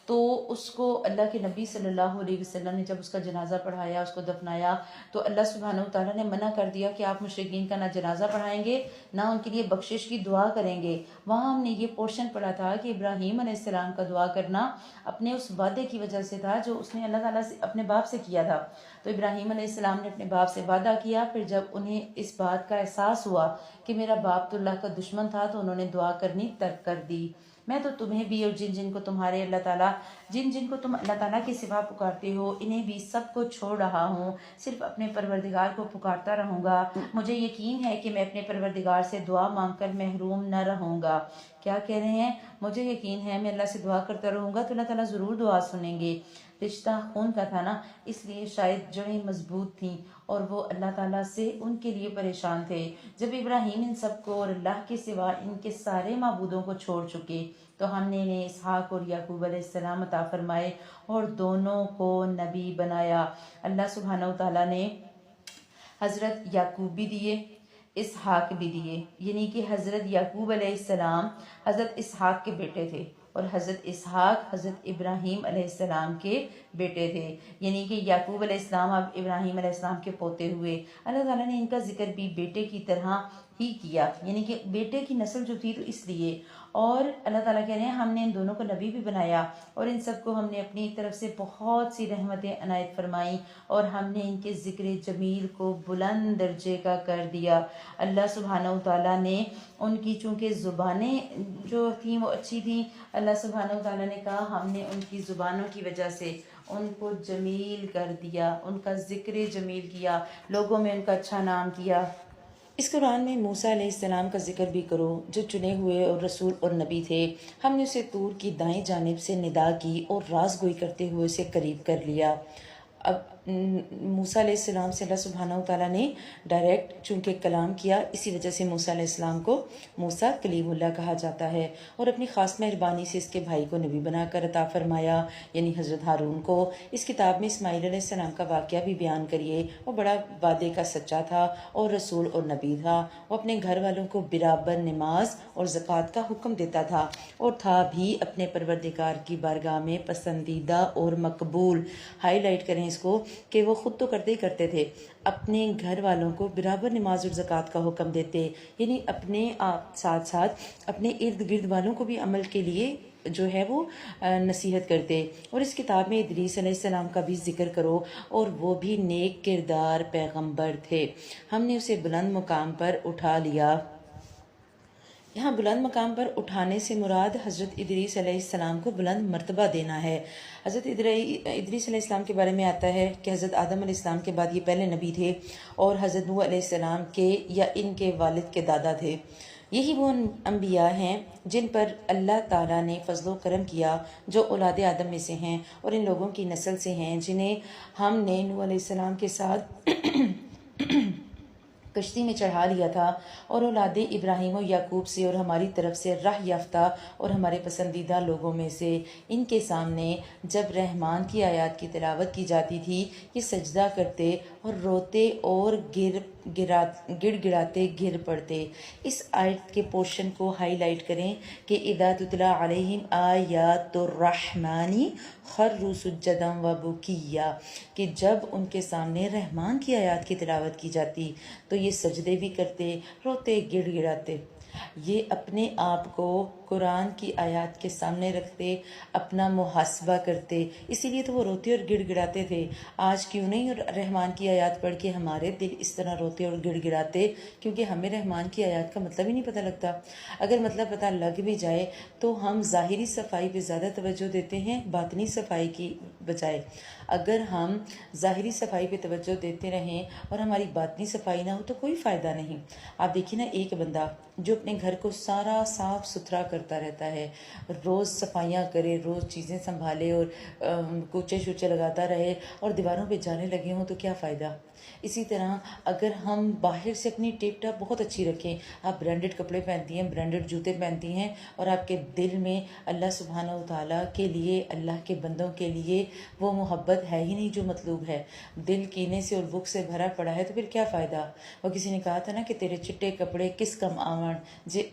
تو اس کو اللہ کے نبی صلی اللہ علیہ وسلم نے جب اس کا جنازہ پڑھایا، اس کو دفنایا، تو اللہ سبحانہ وتعالیٰ نے منع کر دیا کہ آپ مشرکین کا نہ جنازہ پڑھائیں گے نہ ان کے لیے بخشش کی دعا کریں گے۔ وہاں ہم نے یہ پورشن پڑھا تھا کہ ابراہیم علیہ السلام کا دعا کرنا اپنے اس وعدے کی وجہ سے تھا جو اس نے اللہ تعالیٰ سے اپنے باپ سے کیا تھا۔ تو ابراہیم علیہ السلام نے اپنے باپ سے وعدہ کیا، پھر جب انہیں اس بات کا احساس ہوا کہ میرا باپ تو اللہ کا دشمن تھا تو انہوں نے دعا کرنی ترک کر دی۔ میں تو تمہیں بھی اور جن کو تمہارے اللہ تعالیٰ جن کو تم اللہ تعالیٰ کے سوا پکارتے ہو انہیں بھی سب کو چھوڑ رہا ہوں، صرف اپنے پروردگار کو پکارتا رہوں گا۔ مجھے یقین ہے کہ میں اپنے پروردگار سے دعا مانگ کر محروم نہ رہوں گا۔ کیا کہہ رہے ہیں؟ مجھے یقین ہے میں اللہ سے دعا کرتا رہوں گا تو اللہ تعالیٰ ضرور دعا سنیں گے۔ رشتہ خون کا تھا نا، اس لیے شاید جڑیں مضبوط تھیں اور وہ اللہ تعالیٰ سے ان کے لیے پریشان تھے۔ جب ابراہیم ان سب کو اور اللہ کے سوا ان کے سارے معبودوں کو چھوڑ چکے تو ہم نے انہیں اسحاق اور یعقوب علیہ السلام عطا فرمائے اور دونوں کو نبی بنایا۔ اللہ سبحانہ وتعالیٰ نے حضرت یعقوب بھی دیے، اسحاق بھی دیے، یعنی کہ حضرت یعقوب علیہ السلام حضرت اسحاق کے بیٹے تھے اور حضرت اسحاق حضرت ابراہیم علیہ السلام کے بیٹے تھے، یعنی کہ یعقوب علیہ السلام اب ابراہیم علیہ السلام کے پوتے ہوئے۔ اللہ تعالیٰ نے ان کا ذکر بھی بیٹے کی طرح ہی کیا، یعنی کہ بیٹے کی نسل جو تھی تو اس لیے، اور اللہ تعالیٰ کہہ رہے ہیں ہم نے ان دونوں کو نبی بھی بنایا اور ان سب کو ہم نے اپنی طرف سے بہت سی رحمتیں عنایت فرمائیں اور ہم نے ان کے ذکر جمیل کو بلند درجے کا کر دیا۔ اللہ سبحانہ وتعالیٰ نے ان کی چونکہ زبانیں جو تھیں وہ اچھی تھیں، اللہ سبحانہ وتعالیٰ نے کہا ہم نے ان کی زبانوں کی وجہ سے ان کو جمیل کر دیا، ان کا ذکر جمیل کیا، لوگوں میں ان کا اچھا نام کیا۔ اس قرآن میں موسیٰ علیہ السلام کا ذکر بھی کرو جو چنے ہوئے اور رسول اور نبی تھے، ہم نے اسے طور کی دائیں جانب سے ندا کی اور راز گوئی کرتے ہوئے اسے قریب کر لیا۔ اب موسیٰ علیہ السلام سے اللہ سبحانہ وتعالیٰ نے ڈائریکٹ چونکہ کلام کیا، اسی وجہ سے موسیٰ علیہ السلام کو موسیٰ کلیم اللہ کہا جاتا ہے، اور اپنی خاص مہربانی سے اس کے بھائی کو نبی بنا کر عطا فرمایا، یعنی حضرت ہارون کو۔ اس کتاب میں اسماعیل علیہ السلام کا واقعہ بھی بیان کریے، وہ بڑا وعدے کا سچا تھا اور رسول اور نبی تھا، وہ اپنے گھر والوں کو برابر نماز اور زکوٰۃ کا حکم دیتا تھا اور تھا بھی اپنے پروردگار کی بارگاہ میں پسندیدہ اور مقبول۔ ہائی لائٹ کریں اس کو کہ وہ خود تو کرتے ہی کرتے تھے، اپنے گھر والوں کو برابر نماز اور زکوٰۃ کا حکم دیتے، یعنی اپنے آپ ساتھ ساتھ اپنے ارد گرد والوں کو بھی عمل کے لیے جو ہے وہ نصیحت کرتے، اور اس کتاب میں ادریس علیہ السلام کا بھی ذکر کرو، اور وہ بھی نیک کردار پیغمبر تھے، ہم نے اسے بلند مقام پر اٹھا لیا۔ یہاں بلند مقام پر اٹھانے سے مراد حضرت ادریس علیہ السلام کو بلند مرتبہ دینا ہے۔ حضرت ادریس علیہ السلام کے بارے میں آتا ہے کہ حضرت آدم علیہ السلام کے بعد یہ پہلے نبی تھے، اور حضرت نوح علیہ السلام کے یا ان کے والد کے دادا تھے۔ یہی وہ انبیاء ہیں جن پر اللہ تعالیٰ نے فضل و کرم کیا، جو اولاد آدم میں سے ہیں اور ان لوگوں کی نسل سے ہیں جنہیں ہم نے نوح علیہ السلام کے ساتھ کشتی میں چڑھا لیا تھا، اور اولاد ابراہیم و یعقوب سے اور ہماری طرف سے راہ یافتہ اور ہمارے پسندیدہ لوگوں میں سے ان کے سامنے جب رحمان کی آیات کی تلاوت کی جاتی تھی یہ سجدہ کرتے اور روتے اور گڑ گڑاتے گر پڑتے۔ اس آیت کے پورشن کو ہائی لائٹ کریں کہ اذا تتلی علیہم آیات الرحمن خروا سجدا وبکیا، کہ جب ان کے سامنے رحمان کی آیات کی تلاوت کی جاتی تو یہ سجدے بھی کرتے، روتے گڑ گڑاتے۔ یہ اپنے آپ کو قرآن کی آیات کے سامنے رکھتے، اپنا محاسبہ کرتے، اسی لیے تو وہ روتے اور گڑ گڑاتے تھے۔ آج کیوں نہیں اور رحمان کی آیات پڑھ کے ہمارے دل اس طرح روتے اور گڑ گڑاتے؟ کیونکہ ہمیں رحمان کی آیات کا مطلب ہی نہیں پتہ لگتا۔ اگر مطلب پتہ لگ بھی جائے تو ہم ظاہری صفائی پہ زیادہ توجہ دیتے ہیں باطنی صفائی کی بجائے۔ اگر ہم ظاہری صفائی پہ توجہ دیتے رہیں اور ہماری باطنی صفائی نہ ہو تو کوئی فائدہ نہیں۔ آپ دیکھیں نا، ایک بندہ جو اپنے گھر کو سارا صاف ستھرا کرتا رہتا ہے، روز صفائیاں کرے، روز چیزیں سنبھالے اور کوچے شوچے لگاتا رہے اور دیواروں پہ جانے لگے ہوں تو کیا فائدہ؟ اسی طرح اگر ہم باہر سے اپنی ٹیپ ٹاپ بہت اچھی رکھیں، آپ برانڈڈ کپڑے پہنتی ہیں، برانڈڈ جوتے پہنتی ہیں، اور آپ کے دل میں اللہ سبحانہ و تعالیٰ کے لیے، اللہ کے بندوں کے لیے وہ محبت ہے ہی نہیں جو مطلوب ہے، دل کینے سے اور بھوک سے بھرا پڑا ہے، تو پھر کیا فائدہ؟ وہ کسی نے کہا تھا نا کہ تیرے چٹے کپڑے کس کم آون جے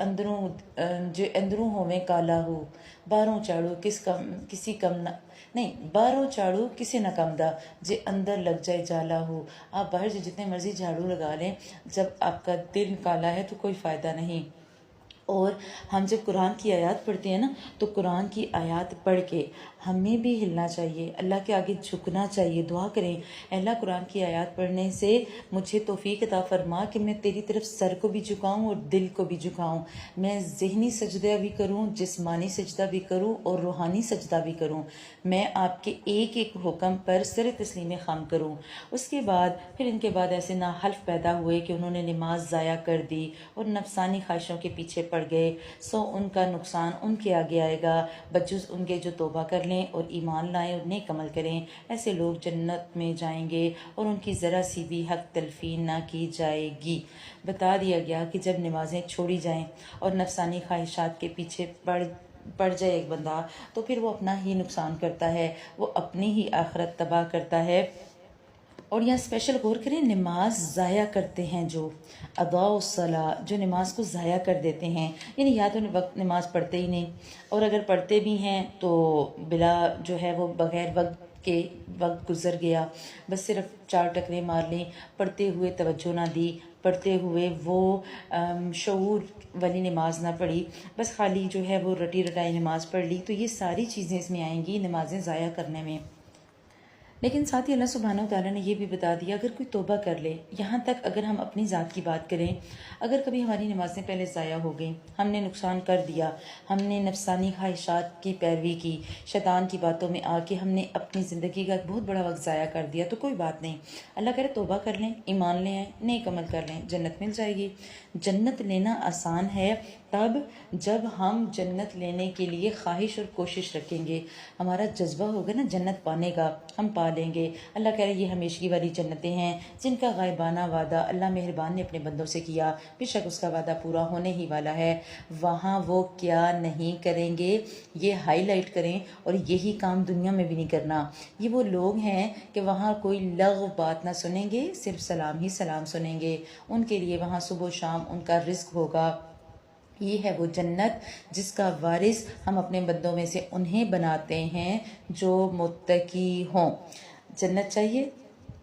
اندروں ہوویں کالا ہو، باہروں چاڑو کسی کم نہ نہیں، باہروں چاڑو کسی نہ کم دا جے اندر لگ جائے جالا ہو۔ آپ باہر سے جتنے مرضی جھاڑو لگا لیں، جب آپ کا دل کالا ہے تو کوئی فائدہ نہیں۔ اور ہم جب قرآن کی آیات پڑھتے ہیں نا تو قرآن کی آیات پڑھ کے ہمیں بھی ہلنا چاہیے، اللہ کے آگے جھکنا چاہیے، دعا کریں، اے اللہ قرآن کی آیات پڑھنے سے مجھے توفیق عطا فرما کہ میں تیری طرف سر کو بھی جھکاؤں اور دل کو بھی جھکاؤں، میں ذہنی سجدہ بھی کروں، جسمانی سجدہ بھی کروں اور روحانی سجدہ بھی کروں، میں آپ کے ایک ایک حکم پر سر تسلیم خم کروں۔ اس کے بعد پھر ان کے بعد ایسے ناحلف پیدا ہوئے کہ انہوں نے نماز ضائع کر دی اور نفسانی خواہشوں کے پیچھے پڑ گئے، سو ان کا نقصان ان کے آگے آئے گا، بجز ان کے جو توبہ کر لیں اور ایمان لائیں اور نیک عمل کریں، ایسے لوگ جنت میں جائیں گے اور ان کی ذرا سی بھی حق تلفی نہ کی جائے گی۔ بتا دیا گیا کہ جب نمازیں چھوڑی جائیں اور نفسانی خواہشات کے پیچھے پڑ جائے ایک بندہ تو پھر وہ اپنا ہی نقصان کرتا ہے، وہ اپنی ہی آخرت تباہ کرتا ہے۔ اور یہاں اسپیشل غور کریں، نماز ضائع کرتے ہیں جو اضاء الصلاۃ، جو نماز کو ضائع کر دیتے ہیں، یعنی یا تو وقت نماز پڑھتے ہی نہیں، اور اگر پڑھتے بھی ہیں تو بلا جو ہے وہ بغیر وقت کے وقت گزر گیا، بس صرف 4 ٹکرے مار لیں، پڑھتے ہوئے توجہ نہ دی، پڑھتے ہوئے وہ شعور والی نماز نہ پڑھی، بس خالی جو ہے وہ رٹی رٹائی نماز پڑھ لی، تو یہ ساری چیزیں اس میں آئیں گی نمازیں ضائع کرنے میں۔ لیکن ساتھ ہی اللہ سبحانہ و تعالیٰ نے یہ بھی بتا دیا اگر کوئی توبہ کر لے، یہاں تک اگر ہم اپنی ذات کی بات کریں، اگر کبھی ہماری نمازیں پہلے ضائع ہو گئیں، ہم نے نقصان کر دیا، ہم نے نفسانی خواہشات کی پیروی کی، شیطان کی باتوں میں آ کے ہم نے اپنی زندگی کا ایک بہت بڑا وقت ضائع کر دیا، تو کوئی بات نہیں، اللہ کہہ رہے توبہ کر لیں، ایمان لے آئیں، نیک عمل کر لیں، جنت مل جائے گی۔ جنت لینا آسان ہے تب جب ہم جنت لینے کے لیے خواہش اور کوشش رکھیں گے، ہمارا جذبہ ہوگا نا جنت پانے کا، ہم پا لیں گے۔ اللہ کہہ رہے یہ ہمیشگی والی جنتیں ہیں جن کا غائبانہ وعدہ اللہ مہربان نے اپنے بندوں سے کیا، بے شک اس کا وعدہ پورا ہونے ہی والا ہے۔ وہاں وہ کیا نہیں کریں گے، یہ ہائی لائٹ کریں، اور یہی کام دنیا میں بھی نہیں کرنا۔ یہ وہ لوگ ہیں کہ وہاں کوئی لغو بات نہ سنیں گے، صرف سلام ہی سلام سنیں گے، ان کے لیے وہاں صبح و شام ان کا رزق ہوگا۔ یہ ہے وہ جنت جس کا وارث ہم اپنے بندوں میں سے انہیں بناتے ہیں جو متقی ہوں۔ جنت چاہیے؟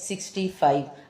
65।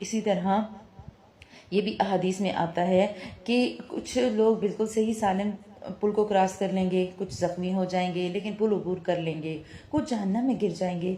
اسی طرح یہ بھی احادیث میں آتا ہے کہ کچھ لوگ بالکل صحیح سالم پل کو کراس کر لیں گے، کچھ زخمی ہو جائیں گے لیکن پل عبور کر لیں گے، کچھ جہنم میں گر جائیں گے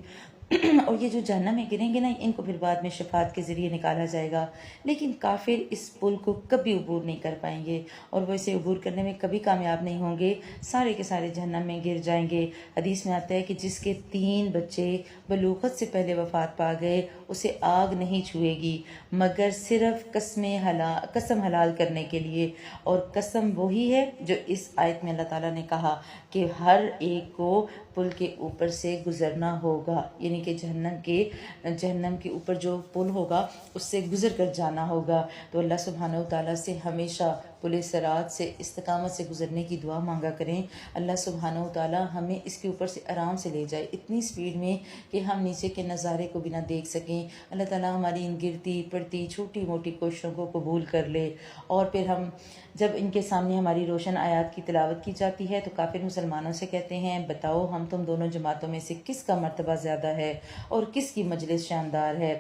اور یہ جو جہنم میں گریں گے نا، ان کو پھر بعد میں شفاعت کے ذریعے نکالا جائے گا، لیکن کافر اس پل کو کبھی عبور نہیں کر پائیں گے اور وہ اسے عبور کرنے میں کبھی کامیاب نہیں ہوں گے، سارے کے سارے جہنم میں گر جائیں گے۔ حدیث میں آتا ہے کہ جس کے 3 بچے بلوغت سے پہلے وفات پا گئے اسے آگ نہیں چھوئے گی مگر صرف قسم حلال کرنے کے لیے، اور قسم وہی ہے جو اس آیت میں اللہ تعالیٰ نے کہا کہ ہر ایک کو پل کے اوپر سے گزرنا ہوگا، یعنی کہ جہنم کے اوپر جو پل ہوگا اس سے گزر کر جانا ہوگا۔ تو اللہ سبحانہ و تعالیٰ سے ہمیشہ پل صراط سے استقامت سے گزرنے کی دعا مانگا کریں۔ اللہ سبحانہ و تعالیٰ ہمیں اس کے اوپر سے آرام سے لے جائے، اتنی سپیڈ میں کہ ہم نیچے کے نظارے کو بھی نہ دیکھ سکیں۔ اللہ تعالیٰ ہماری ان گرتی پڑتی چھوٹی موٹی کوششوں کو قبول کر لے، اور پھر ہم جب ان کے سامنے ہماری روشن آیات کی تلاوت کی جاتی ہے تو کافر مسلمانوں سے کہتے ہیں بتاؤ ہم تم دونوں جماعتوں میں سے کس کا مرتبہ زیادہ ہے اور کس کی مجلس شاندار ہے۔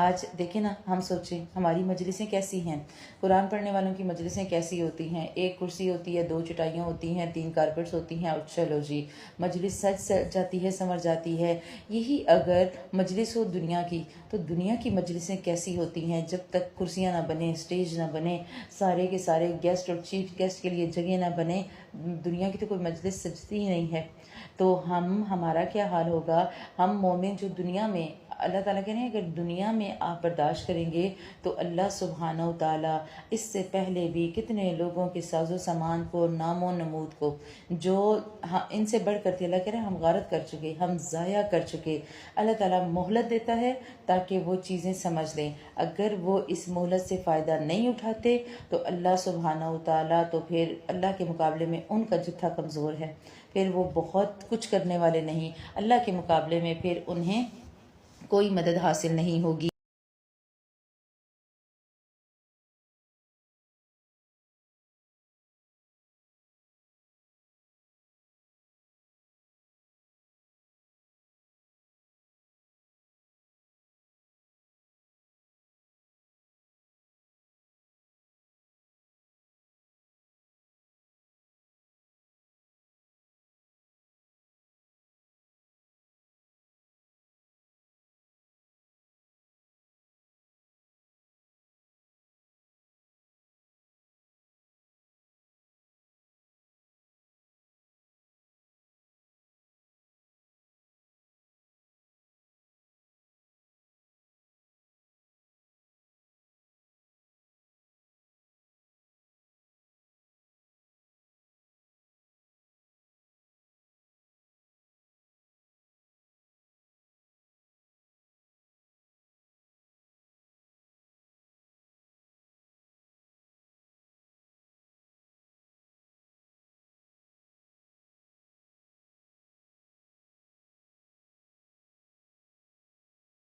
آج دیکھیں نا، ہم سوچیں ہماری مجلسیں کیسی ہیں، قرآن پڑھنے والوں کی مجلسیں کیسی ہوتی ہیں، ایک کرسی ہوتی ہے، 2 چٹائیاں ہوتی ہیں، 3 کارپٹس ہوتی ہیں اور چلو جی مجلس سج جاتی ہے، سنور جاتی ہے۔ یہی اگر مجلس ہو دنیا کی تو دنیا کی مجلسیں کیسی ہوتی ہیں، جب تک کرسیاں نہ بنیں، اسٹیج نہ بنے، سارے کے سارے گیسٹ اور چیف گیسٹ کے لیے جگہ نہ بنے، دنیا کی تو کوئی مجلس سجتی ہی نہیں ہے۔ تو ہمارا کیا حال ہوگا، ہم مومن جو دنیا میں، اللہ تعالیٰ کہہ رہے ہیں اگر دنیا میں آپ برداشت کریں گے تو اللہ سبحانہ و تعالیٰ اس سے پہلے بھی کتنے لوگوں کے ساز و سامان کو، نام و نمود کو، جو ان سے بڑھ کر تھے، اللہ کہہ رہے ہیں ہم غارت کر چکے، ہم ضائع کر چکے۔ اللہ تعالیٰ مہلت دیتا ہے تاکہ وہ چیزیں سمجھ لیں، اگر وہ اس مہلت سے فائدہ نہیں اٹھاتے تو اللہ سبحانہ و تعالیٰ تو پھر اللہ کے مقابلے میں ان کا جتھا کمزور ہے، پھر وہ بہت کچھ کرنے والے نہیں، اللہ کے مقابلے میں پھر انہیں کوئی مدد حاصل نہیں ہوگی۔